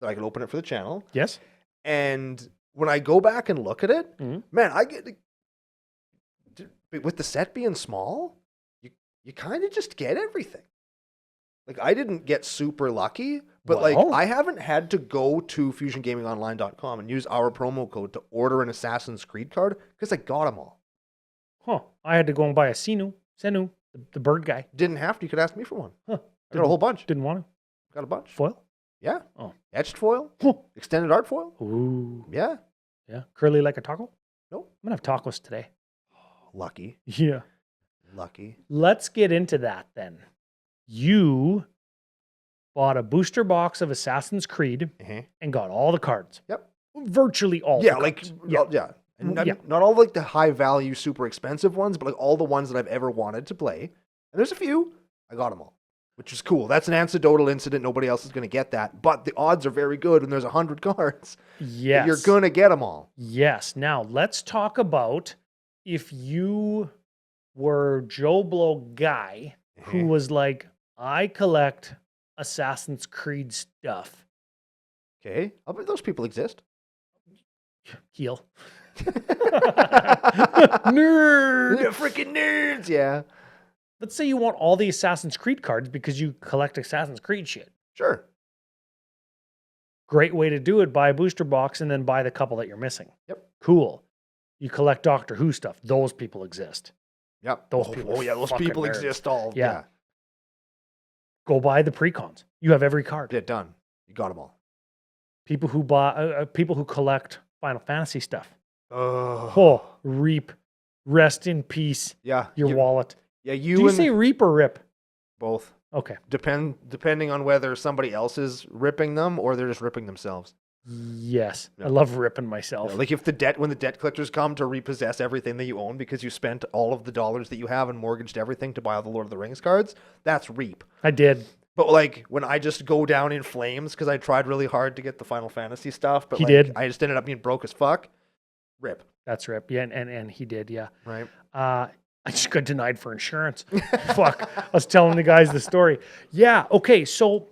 that I could open it for the channel. Yes. And when I go back and look at it, man, I get, with the set being small, you kind of just get everything. Like, I didn't get super lucky, but Well. I haven't had to go to FusionGamingOnline.com and use our promo code to order an Assassin's Creed card because I got them all. Huh. I had to go and buy a Senu, the bird guy. Didn't have to. You could ask me for one. Huh. I got a whole bunch. Didn't want to. Got a bunch. Foil? Yeah. Oh. Etched foil. Huh. Extended art foil. Ooh. Yeah. Yeah. Curly like a taco? Nope. I'm going to have tacos today. Lucky. Yeah. Lucky. Let's get into that then. You bought a booster box of Assassin's Creed and got all the cards. Yep. Virtually all Yeah, the like, cards. yeah. And Yeah. not all like the high value, super expensive ones, but like all the ones that I've ever wanted to play. And there's a few. I got them all, which is cool. That's an anecdotal incident. Nobody else is going to get that. But the odds are very good when there's 100 cards. Yes. You're going to get them all. Yes. Now, let's talk about if you were Joe Blow guy who was like, I collect Assassin's Creed stuff. Okay. I bet those people exist. Heel. Nerd. Nerd. Freaking nerds. Yeah. Let's say you want all the Assassin's Creed cards because you collect Assassin's Creed shit. Sure. Great way to do it. Buy a booster box and then buy the couple that you're missing. Yep. Cool. You collect Doctor Who stuff. Those people exist. Yep. Those people are those fucking people nerds. exist all. Yeah. Go buy the precons. You have every card. Yeah, done. You got them all. People who buy, people who collect Final Fantasy stuff. Oh. Oh, Reap. Rest in peace. Yeah. Your wallet. Yeah, Do you say Reap or Rip? both. Okay. Depending on whether somebody else is ripping them or they're just ripping themselves. Yes. Yeah. I love ripping myself. Yeah, like if when the debt collectors come to repossess everything that you own because you spent all of the dollars that you have and mortgaged everything to buy all the Lord of the Rings cards, that's Reap. I did. But like when I just go down in flames because I tried really hard to get the Final Fantasy stuff, but He like, did. I just ended up being broke as fuck. Rip. That's Rip. Yeah, and he did, yeah. Right. I just got denied for insurance. Fuck. I was telling the guys the story. Yeah, okay, so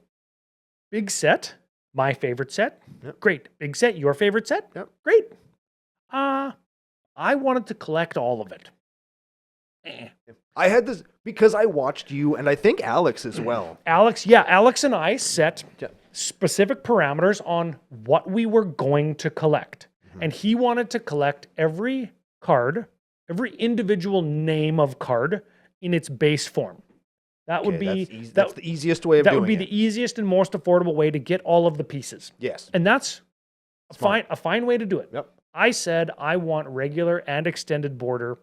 big set, my favorite set. Yep. Great. Big set, your favorite set? Yep. Great. I wanted to collect all of it. I had this because I watched you and I think Alex as well. Alex and I set specific parameters on what we were going to collect. And he wanted to collect every card, every individual name of card in its base form. That would be that's the easiest way of doing it. That would be the easiest and most affordable way to get all of the pieces. Yes. And that's a fine way to do it. Yep. I said I want regular and extended border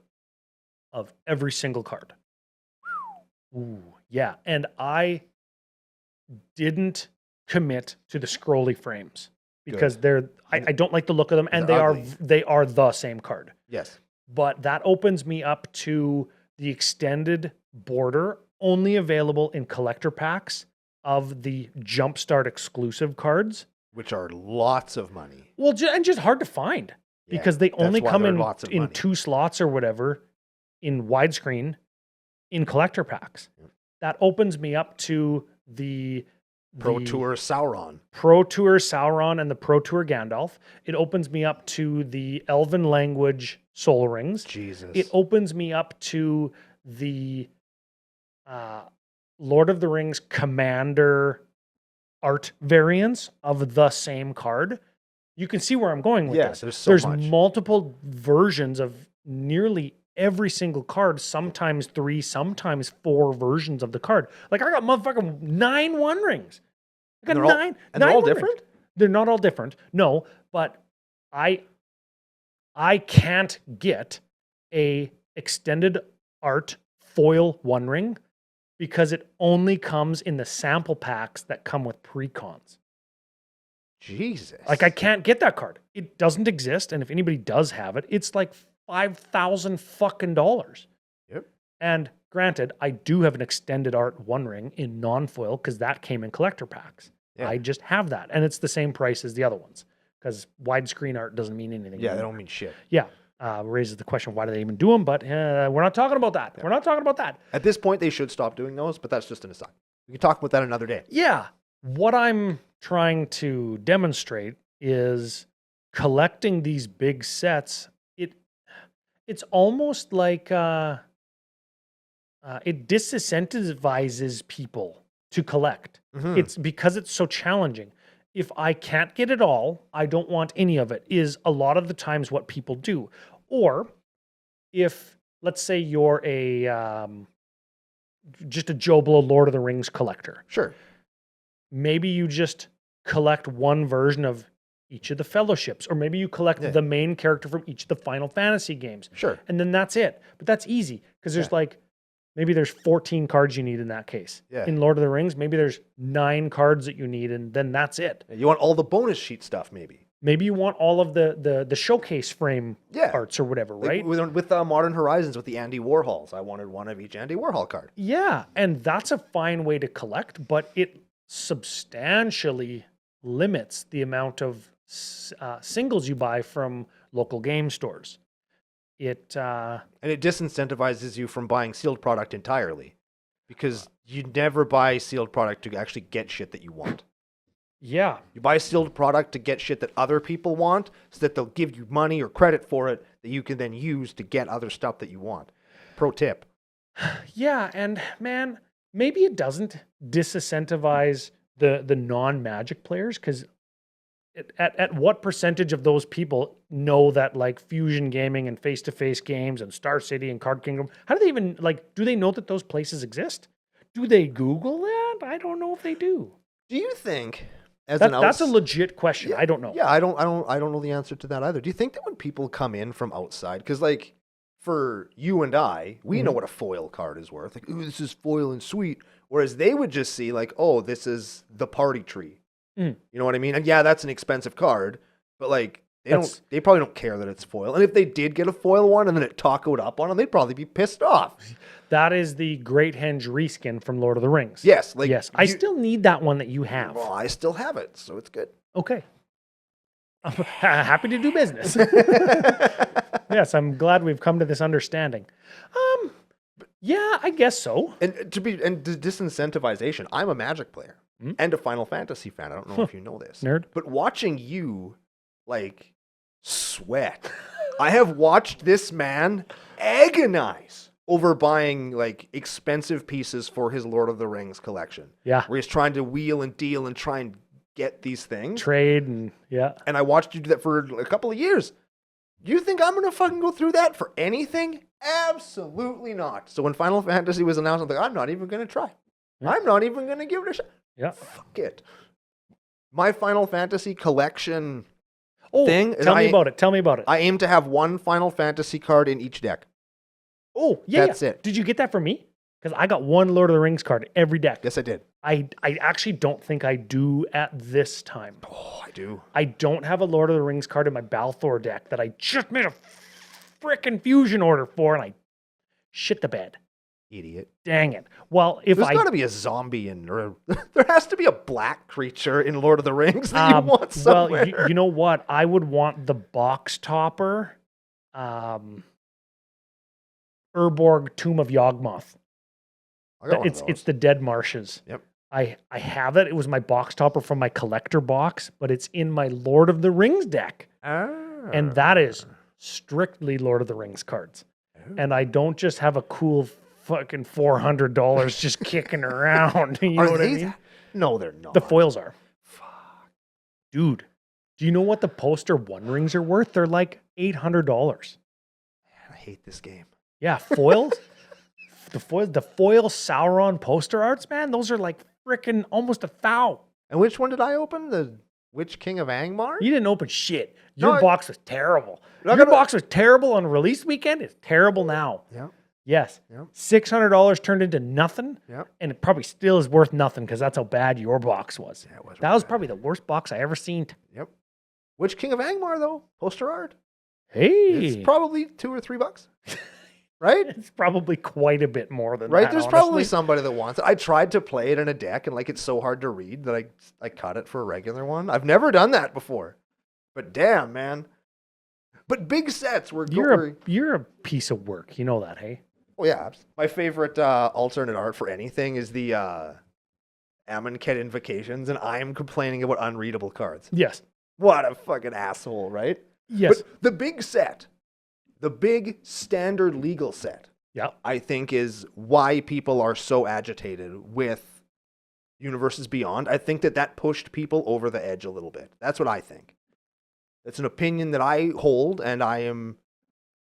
of every single card. Ooh, yeah. And I didn't commit to the scrolly frames because I don't like the look of them, and they are the same card. Yes. But that opens me up to the extended border only available in collector packs of the Jumpstart exclusive cards, which are lots of money. Well, and just hard to find because they only come in 2 slots or whatever in widescreen in collector packs. Yep. That opens me up to the Pro Tour Sauron and the Pro Tour Gandalf. It opens me up to the Elven language Soul Rings. Jesus. It opens me up to the Lord of the Rings Commander art variants of the same card. You can see where I'm going with this. There's multiple versions of nearly every single card, sometimes 3, sometimes 4 versions of the card. Like I got motherfucking 9 One Rings. I got 9. And they're all different? They're not all different. No, but I can't get a extended art foil One Ring because it only comes in the sample packs that come with precons. Jesus. Like I can't get that card. It doesn't exist, and if anybody does have it, it's like $5,000 fucking dollars. Yep. And granted, I do have an extended art One Ring in non-foil because that came in collector packs. Yeah. I just have that, and it's the same price as the other ones because widescreen art doesn't mean anything. Yeah, they don't mean shit. Yeah. Raises the question, why do they even do them? But we're not talking about that. Yeah. We're not talking about that. At this point, they should stop doing those, but that's just an aside. We can talk about that another day. Yeah. What I'm trying to demonstrate is collecting these big sets. It's almost like it disincentivizes people to collect. Mm-hmm. It's because it's so challenging. If I can't get it all, I don't want any of it, is a lot of the times what people do. Or if, let's say you're just a Joe Blow Lord of the Rings collector. Sure. Maybe you just collect one version of each of the fellowships, or maybe you collect the main character from each of the Final Fantasy games. Sure. And then that's it. But that's easy because there's maybe there's 14 cards you need in that case. Yeah. In Lord of the Rings, maybe there's 9 cards that you need, and then that's it. You want all the bonus sheet stuff, maybe. Maybe you want all of the showcase frame arts or whatever, right? Like with Modern Horizons, with the Andy Warhols, I wanted one of each Andy Warhol card. Yeah, and that's a fine way to collect, but it substantially limits the amount of singles you buy from local game stores. And it disincentivizes you from buying sealed product entirely because you never buy sealed product to actually get shit that you want. Yeah. You buy sealed product to get shit that other people want so that they'll give you money or credit for it that you can then use to get other stuff that you want. Pro tip. Yeah, and man, maybe it doesn't disincentivize the non-Magic players because at what percentage of those people know that like Fusion Gaming and face-to-face games and Star City and Card Kingdom, how do they even like, do they know that those places exist? Do they Google that? I don't know if they do. Do you think That's a legit question. I don't know. Yeah, I don't know the answer to that either. Do you think that when people come in from outside, because like for you and I, we know what a foil card is worth. Like, ooh, this is foil and sweet. Whereas they would just see like, oh, this is the party tree. You know what I mean? And yeah, that's an expensive card, but like they probably don't care that it's foil. And if they did get a foil one and then it tacoed up on them, they'd probably be pissed off. That is the Great Henge reskin from Lord of the Rings. Yes, I still need that one that you have. Well, I still have it, so it's good. Okay. I'm happy to do business. Yes, I'm glad we've come to this understanding. Yeah, I guess so. And disincentivization. I'm a Magic player and a Final Fantasy fan. I don't know if you know this. Nerd. But watching you, like, sweat. I have watched this man agonize over buying, like, expensive pieces for his Lord of the Rings collection. Yeah. Where he's trying to wheel and deal and try and get these things. Trade and, yeah. And I watched you do that for a couple of years. You think I'm going to fucking go through that for anything? Absolutely not. So when Final Fantasy was announced, I'm like, I'm not even going to try. Yeah. I'm not even going to give it a shot. Yeah. Fuck it. My Final Fantasy collection thing. Tell me about it. Tell me about it. I aim to have one Final Fantasy card in each deck. Oh, yeah. That's it. Did you get that from me? Because I got one Lord of the Rings card every deck. Yes, I did. I actually don't think I do at this time. Oh, I do. I don't have a Lord of the Rings card in my Balthor deck that I just made a frickin' fusion order for, and I shit the bed. Idiot. Dang it. Well, if There's got to be a zombie or there has to be a black creature in Lord of the Rings that you want somewhere. Well, you know what? I would want the box topper, Urborg Tomb of Yawgmoth. It's the Dead Marshes. Yep. I have it. It was my box topper from my collector box, but it's in my Lord of the Rings deck. And that is strictly Lord of the Rings cards. And I don't just have a cool fucking $400 just kicking around. You know what I mean? No, they're not. The foils are. Fuck. Dude, do you know what the poster One Rings are worth? They're like $800. Man, I hate this game. Yeah, foils. The foil Sauron poster arts, man, those are like freaking almost $1,000. And which one did I open? The Witch King of Angmar? You didn't open shit. Your No, box was terrible. Your box was terrible on release weekend. It's terrible now. Yeah. Yes. Yep. $600 turned into nothing. Yep. And it probably still is worth nothing because that's how bad your box was. Yeah, it was That was probably the worst box I ever seen. Yep. Witch King of Angmar, though, poster art. Hey. It's probably $2 or $3. Right? It's probably quite a bit more than right? that. There's honestly. probably somebody that wants it. I tried to play it in a deck, and like it's so hard to read that I cut it for a regular one. I've never done that before. But damn, man. But big sets were You're a piece of work. You know that, hey? Oh yeah. My favorite alternate art for anything is the Amonkhet Invocations, and I am complaining about unreadable cards. Yes. What a fucking asshole, right? Yes. But the big set, the big standard legal set, yeah, I think is why people are so agitated with Universes Beyond. I think that pushed people over the edge a little bit. That's what I think. It's an opinion that I hold, and I'm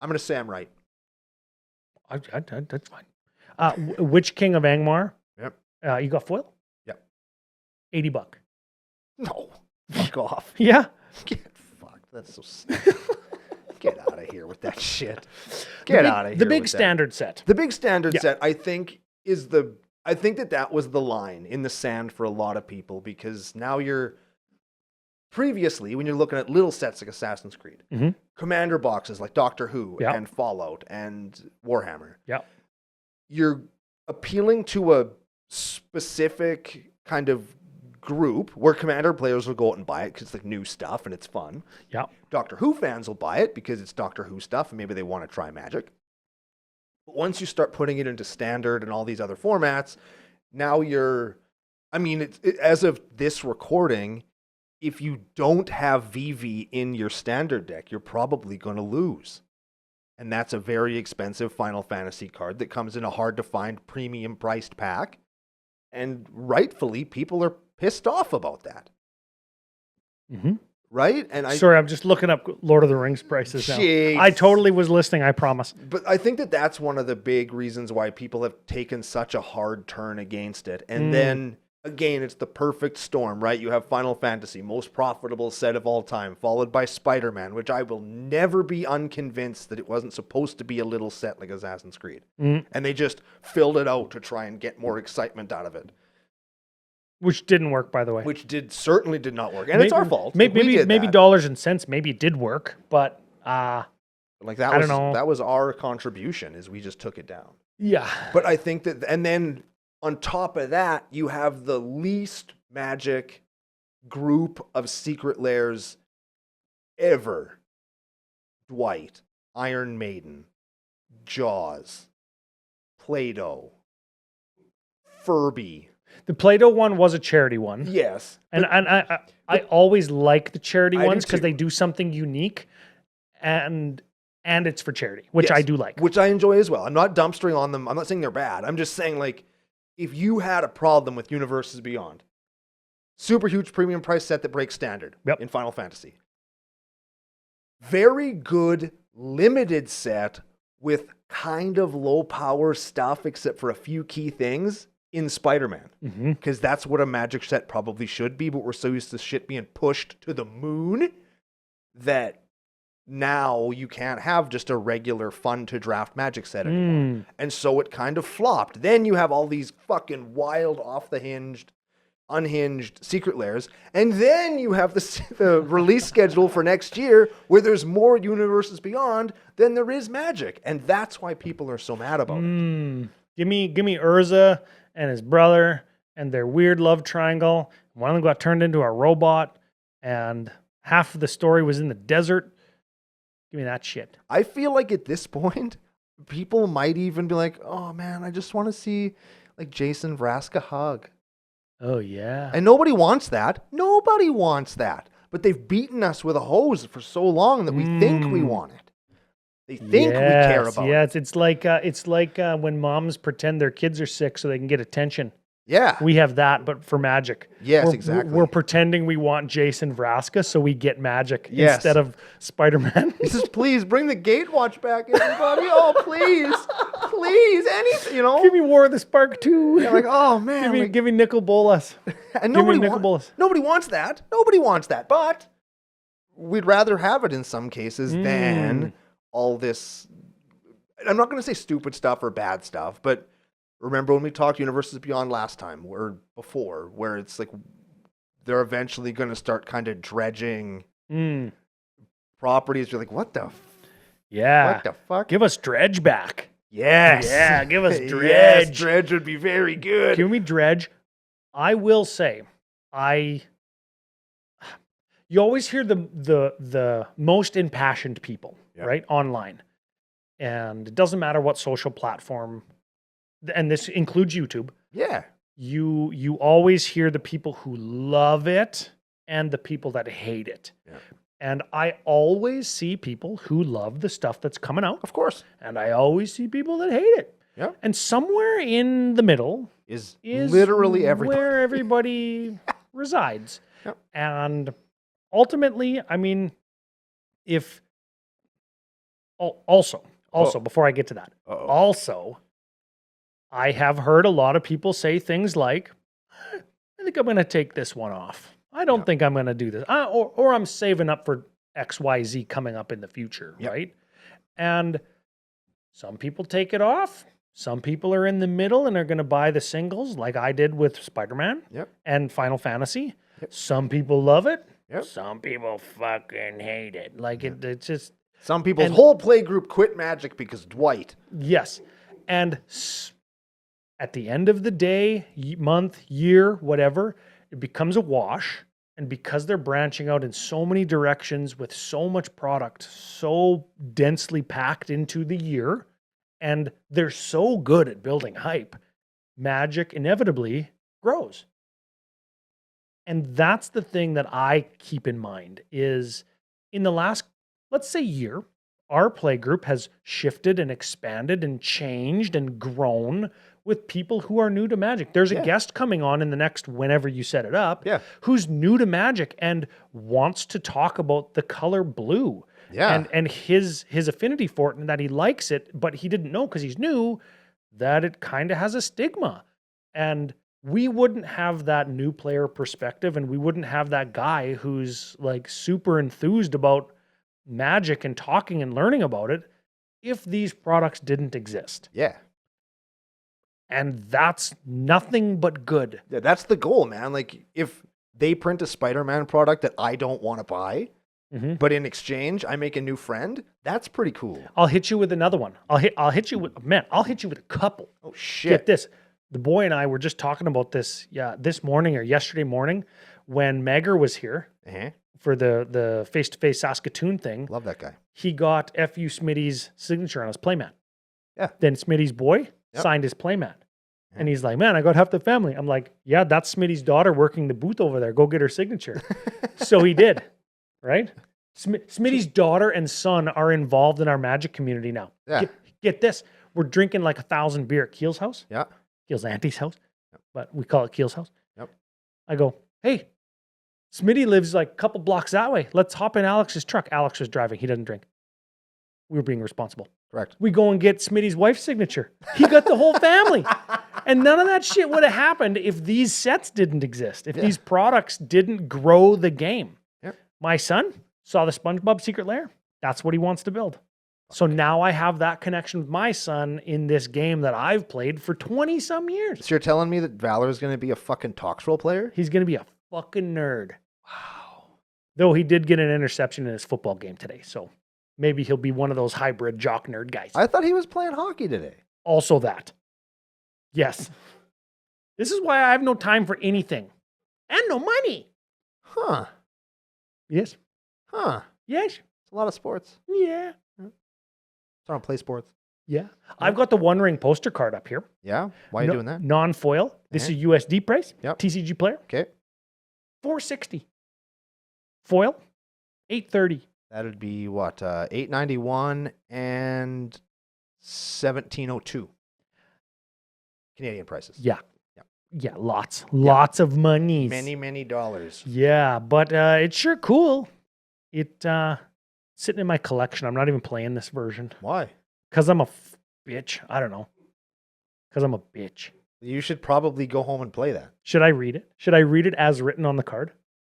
going to say I'm right. That's fine. Witch King of Angmar? Yep. You got foil? Yep. $80. No. Fuck off. Yeah. Get fucked. That's so stupid. Get out of here with that shit. Get out of here. The big standard set. The big standard set, I think, I think that was the line in the sand for a lot of people, because now previously, when you're looking at little sets like Assassin's Creed, commander boxes like Doctor Who and Fallout and Warhammer, you're appealing to a specific kind of group where commander players will go out and buy it because it's like new stuff and it's fun. Yeah. Doctor Who fans will buy it because it's Doctor Who stuff and maybe they want to try Magic. But once you start putting it into standard and all these other formats, now as of this recording, if you don't have VV in your standard deck, you're probably going to lose. And that's a very expensive Final Fantasy card that comes in a hard to find premium priced pack. And rightfully, people are pissed off about that. right? And Sorry, I'm just looking up Lord of the Rings prices now. Jeez. I totally was listening, I promise. But I think that that's one of the big reasons why people have taken such a hard turn against it. And then, again, it's the perfect storm, right? You have Final Fantasy, most profitable set of all time, followed by Spider-Man, which I will never be unconvinced that it wasn't supposed to be a little set like Assassin's Creed. And they just filled it out to try and get more excitement out of it. Which didn't work, by the way. Which certainly did not work. And it's our fault. Maybe that. dollars and cents, maybe it did work, but like that I was don't know. that was our contribution, is we just took it down. Yeah. But I think that, and then on top of that, you have the least Magic group of secret lairs ever. Dwight, Iron Maiden, Jaws, Play-Doh, Furby. The Play-Doh one was a charity one. Yes. And I always like the charity I do ones because too. they do something unique and it's for charity, which I do like. Which I enjoy as well. I'm not dumpstering on them. I'm not saying they're bad. I'm just saying, like, if you had a problem with Universes Beyond, super huge premium price set that breaks standard in Final Fantasy. Very good limited set with kind of low power stuff except for a few key things in Spider-Man. Because that's what a Magic set probably should be, but we're so used to shit being pushed to the moon that now you can't have just a regular fun to draft Magic set anymore. And so it kind of flopped. Then you have all these fucking wild, off the hinged, unhinged secret lairs. And then you have the release schedule for next year where there's more Universes Beyond than there is Magic. And that's why people are so mad about it. Give me Urza and his brother and their weird love triangle. One of them got turned into a robot and half of the story was in the desert. Give me that shit. I feel like at this point, people might even be like, oh man, I just want to see like Jason Vraska hug. Oh, yeah. And nobody wants that. Nobody wants that. But they've beaten us with a hose for so long that we think we want it. They think we care about it. It's like when moms pretend their kids are sick so they can get attention. Yeah. We have that, but for Magic. Yes, exactly. We're pretending we want Jason Vraska so we get Magic instead of Spider-Man. He says, please bring the Gatewatch back, everybody. Oh, please. Please. Anything, you know? Give me War of the Spark too. Yeah, like, oh, man. Give me Nicol Bolas. And Give me nobody Nicol Bolas. Nobody wants that. Nobody wants that. But we'd rather have it in some cases than all this. I'm not going to say stupid stuff or bad stuff, but remember when we talked Universes Beyond last time, or before, where it's like they're eventually going to start kind of dredging properties. You're like, what the fuck? Give us Dredge back. Yes. Yeah, give us Dredge. Yes, Dredge would be very good. Give me Dredge. I will say, you always hear the most impassioned people, right, online. And it doesn't matter what social platform, and this includes YouTube. Yeah. You always hear the people who love it and the people that hate it. Yeah. And I always see people who love the stuff that's coming out. Of course. And I always see people that hate it. Yeah. And somewhere in the middle is literally everybody. Where everybody resides. Yep. And ultimately, I mean, if also before I get to that, also, I have heard a lot of people say things like, I think I'm going to take this one off. I don't think I'm going to do this. Or I'm saving up for XYZ coming up in the future, right? And some people take it off. Some people are in the middle and are going to buy the singles like I did with Spider-Man and Final Fantasy. Some people love it. Some people fucking hate it. Like it's just... Some people's whole play group quit Magic because Dwight. Yes. And at the end of the day, month, year, whatever, it becomes a wash. And because they're branching out in so many directions with so much product, so densely packed into the year, and they're so good at building hype, Magic inevitably grows. And that's the thing that I keep in mind is in the last, let's say, year, our play group has shifted and expanded and changed and grown with people who are new to Magic. There's a Yeah. guest coming on in the next whenever you set it up Yeah. who's new to Magic and wants to talk about the color blue. Yeah. And his affinity for it and that he likes it, but he didn't know because he's new that it kind of has a stigma. And we wouldn't have that new player perspective, and we wouldn't have that guy who's like super enthused about Magic and talking and learning about it if these products didn't exist. Yeah. And that's nothing but good. Yeah, that's the goal, man. Like, if they print a Spider-Man product that I don't want to buy, but in exchange I make a new friend, that's pretty cool. I'll hit you with another one. I'll hit you with a couple. Oh shit. Get this. The boy and I were just talking about this this morning or yesterday morning when Megger was here for the face-to-face Saskatoon thing. Love that guy. He got F.U. Smitty's signature on his playmat. Yeah. Then Smitty's boy signed his playmat. And he's like, man, I got half the family. I'm like, yeah, that's Smitty's daughter working the booth over there. Go get her signature. So he did, right? Smitty's daughter and son are involved in our Magic community now. Yeah. Get this. We're drinking like 1,000 beer at Keel's house. Yeah. Keel's auntie's house. But we call it Keel's house. Yep. I go, hey, Smitty lives like a couple blocks that way. Let's hop in Alex's truck. Alex was driving. He doesn't drink. We were being responsible. Correct. We go and get Smitty's wife's signature. He got the whole family. And none of that shit would have happened if these sets didn't exist, if these products didn't grow the game. Yep. My son saw the SpongeBob Secret Lair. That's what he wants to build. So now I have that connection with my son in this game that I've played for 20 some years. So you're telling me that Valor is going to be a fucking Tox role player? He's going to be a fucking nerd. Wow. Though he did get an interception in his football game today. So maybe he'll be one of those hybrid jock nerd guys. I thought he was playing hockey today. Also that. Yes. This is why I have no time for anything. And no money. Huh. Yes. Huh. Yes. It's a lot of sports. Yeah. So I don't play sports. Yeah. I've got the One Ring poster card up here. Yeah? Why are you doing that? Non-foil. This is USD price. Yep. TCG player. Okay. $460. Foil. $830. That'd be what? $891 and $1702. Canadian prices. Yeah. Yep. Yeah, lots of monies. Many dollars. Yeah, but it's sure cool. It sitting in my collection. I'm not even playing this version. Why? Because I'm a bitch. I don't know. Because I'm a bitch. You should probably go home and play that. Should I read it? Should I read it as written on the card?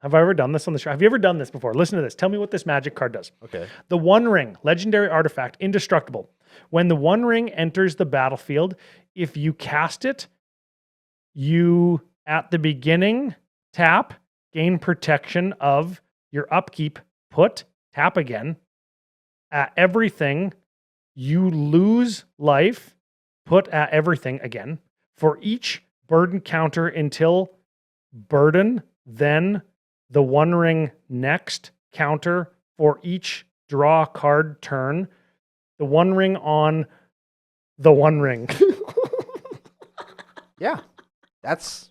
Have I ever done this on the show? Have you ever done this before? Listen to this. Tell me what this magic card does. Okay. The One Ring, legendary artifact, indestructible. When the One Ring enters the battlefield, if you cast it, you, at the beginning, tap, gain protection of your upkeep, put, tap again. At everything, you lose life, put at everything again. For each burden counter until burden, then the One Ring next counter for each draw card turn. The One Ring on the One Ring. Yeah. That's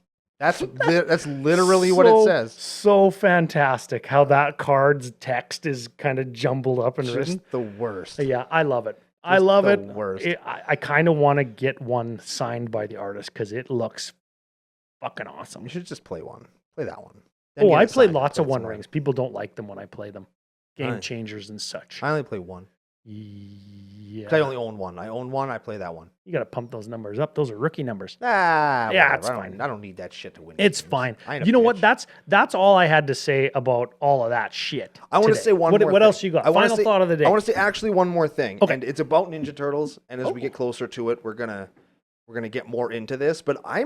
literally what it says. So fantastic how that card's text is kind of jumbled up and Just written. the worst. Yeah, I love it. I love the it. worst. I kind of want to get one signed by the artist because it looks fucking awesome. You should just play one. Play that one. Then Oh, get I it play signed. lots of Play One some more. Rings. People don't like them when I play them. Game Nice. changers and such. I only play one. Yeah. 'Cause I only own one. I own one. I play that one. You got to pump those numbers up. Those are rookie numbers. Ah, Yeah, whatever. it's I don't- fine. I don't need that shit to win. It's games. fine. I ain't a You know what? bitch. That's all I had to say about all of that shit. I want to today. say one what, more What thing. else you got? I wanna Final say- thought of the day. I want to say actually one more thing. Okay. And it's about Ninja Turtles. And as we get closer to it, we're gonna get more into this. But I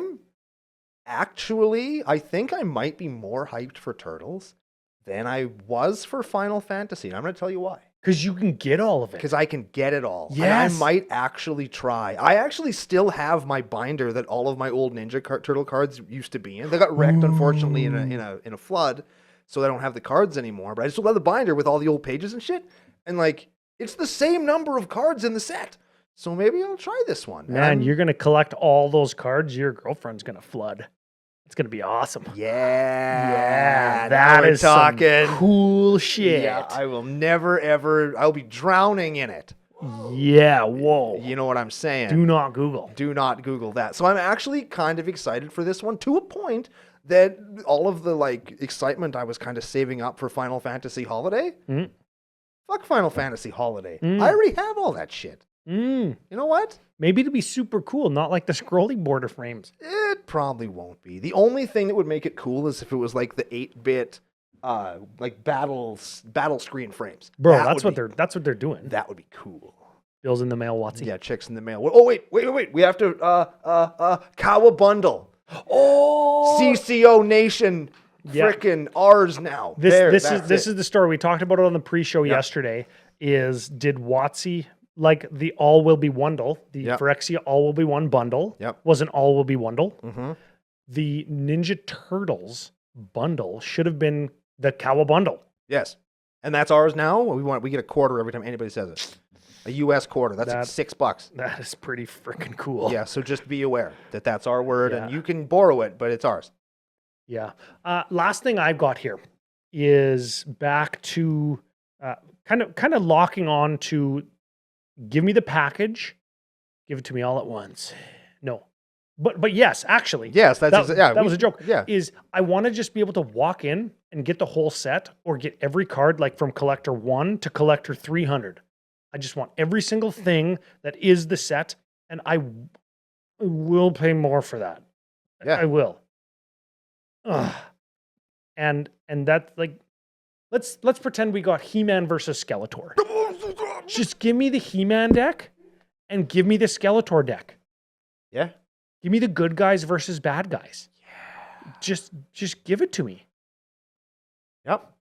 think I might be more hyped for Turtles than I was for Final Fantasy. And I'm gonna tell you why. Because you can get all of it. Because I can get it all. Yes. And I might actually try. I actually still have my binder that all of my old Turtle cards used to be in. They got wrecked, unfortunately, in a flood, so I don't have the cards anymore. But I still have the binder with all the old pages and shit. And like, it's the same number of cards in the set. So maybe I'll try this one. Man, you're going to collect all those cards. Your girlfriend's going to flood. It's going to be awesome. Yeah. That now we're is some talking cool shit. Yeah, I will never, ever, I'll be drowning in it. Yeah, whoa. You know what I'm saying? Do not Google. Do not Google that. So I'm actually kind of excited for this one, to a point that all of the like excitement I was kind of saving up for Final Fantasy Holiday. Fuck Final Fantasy Holiday. I already have all that shit. You know what? Maybe it'd be super cool, not like the scrolly border frames. It probably won't be. The only thing that would make it cool is if it was like the 8-bit like battle screen frames. Bro, that's what they're doing. That would be cool. Bills in the mail, WOTC. Yeah, chicks in the mail. Oh wait. We have to Kawa bundle. Oh, CCO Nation, frickin' ours now. This is the story we talked about it on the pre-show yesterday. Did WOTC like the all will be bundle, the Phyrexia all will be one bundle? Was an all will be bundle. The Ninja Turtles bundle should have been the Kawa bundle. Yes, and that's ours now. We get a quarter every time anybody says it. A U.S. quarter. That's like $6. That is pretty freaking cool. Yeah, so just be aware that that's our word, and you can borrow it, but it's ours. Yeah. Last thing I've got here is back to kind of locking on to give me the package, give it to me all at once. No. But yes, actually. Yes, that was a joke. Yeah. I want to just be able to walk in and get the whole set or get every card like from collector 1 to collector 300. I just want every single thing that is the set, and I will pay more for that. Yeah. I will. Ugh. And that, like, let's pretend we got He-Man versus Skeletor. Just give me the He-Man deck and give me the Skeletor deck. Yeah. Give me the good guys versus bad guys. Yeah. Just give it to me. Yep.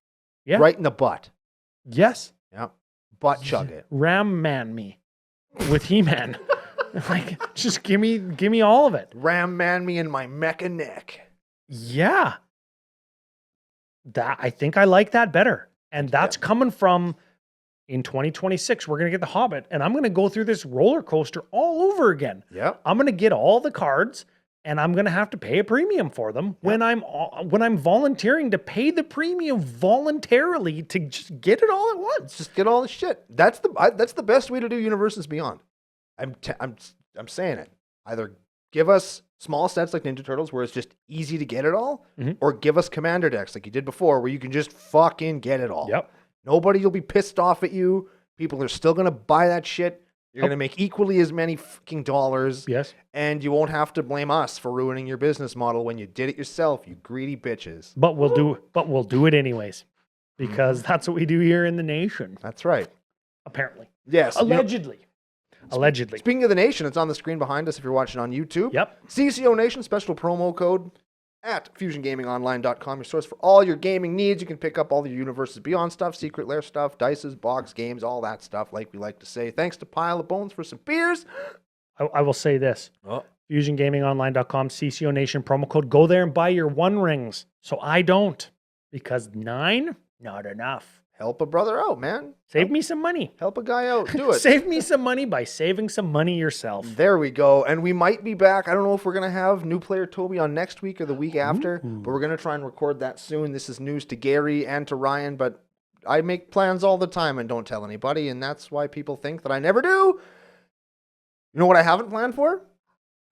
Yeah. Right in the butt. Yes. Yep. Butt chug it. Ram man me with He-Man. Like, just give me all of it. Ram man me in my mecha neck. Yeah. I think I like that better. And that's coming from in 2026, we're going to get the Hobbit, and I'm going to go through this roller coaster all over again. Yep. I'm going to get all the cards, and I'm going to have to pay a premium for them when I'm volunteering to pay the premium voluntarily to just get it all at once. Just get all the shit. That's the best way to do Universes Beyond. I'm saying it. Either give us small sets like Ninja Turtles where it's just easy to get it all, or give us commander decks like you did before where you can just fucking get it all. Yep. Nobody will be pissed off at you. People are still going to buy that shit. You're going to make equally as many fucking dollars. Yes. And you won't have to blame us for ruining your business model when you did it yourself, you greedy bitches. But we'll do it anyways. Because that's what we do here in the nation. That's right. Apparently. Yes. Allegedly. Allegedly. Speaking of the nation, it's on the screen behind us if you're watching on YouTube. Yep. CCO Nation, special promo code at FusionGamingOnline.com, your source for all your gaming needs. You can pick up all the Universes Beyond stuff, Secret Lair stuff, dices, box games, all that stuff, like we like to say. Thanks to Pile of Bones for some beers. I will say this. FusionGamingOnline.com, CCO Nation promo code. Go there and buy your 1 rings. So I don't. Because 9, not enough. Help a brother out, man. Save me some money. Help a guy out. Do it. Save me some money by saving some money yourself. There we go. And we might be back. I don't know if we're going to have new player Toby on next week or the week after, but we're going to try and record that soon. This is news to Gary and to Ryan, but I make plans all the time and don't tell anybody, and that's why people think that I never do. You know what I haven't planned for?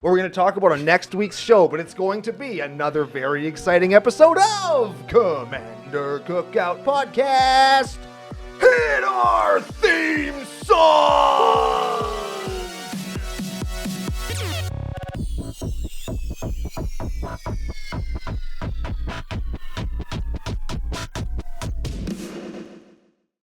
What we're going to talk about on next week's show, but it's going to be another very exciting episode of Commander Cookout Podcast. Hit our theme song!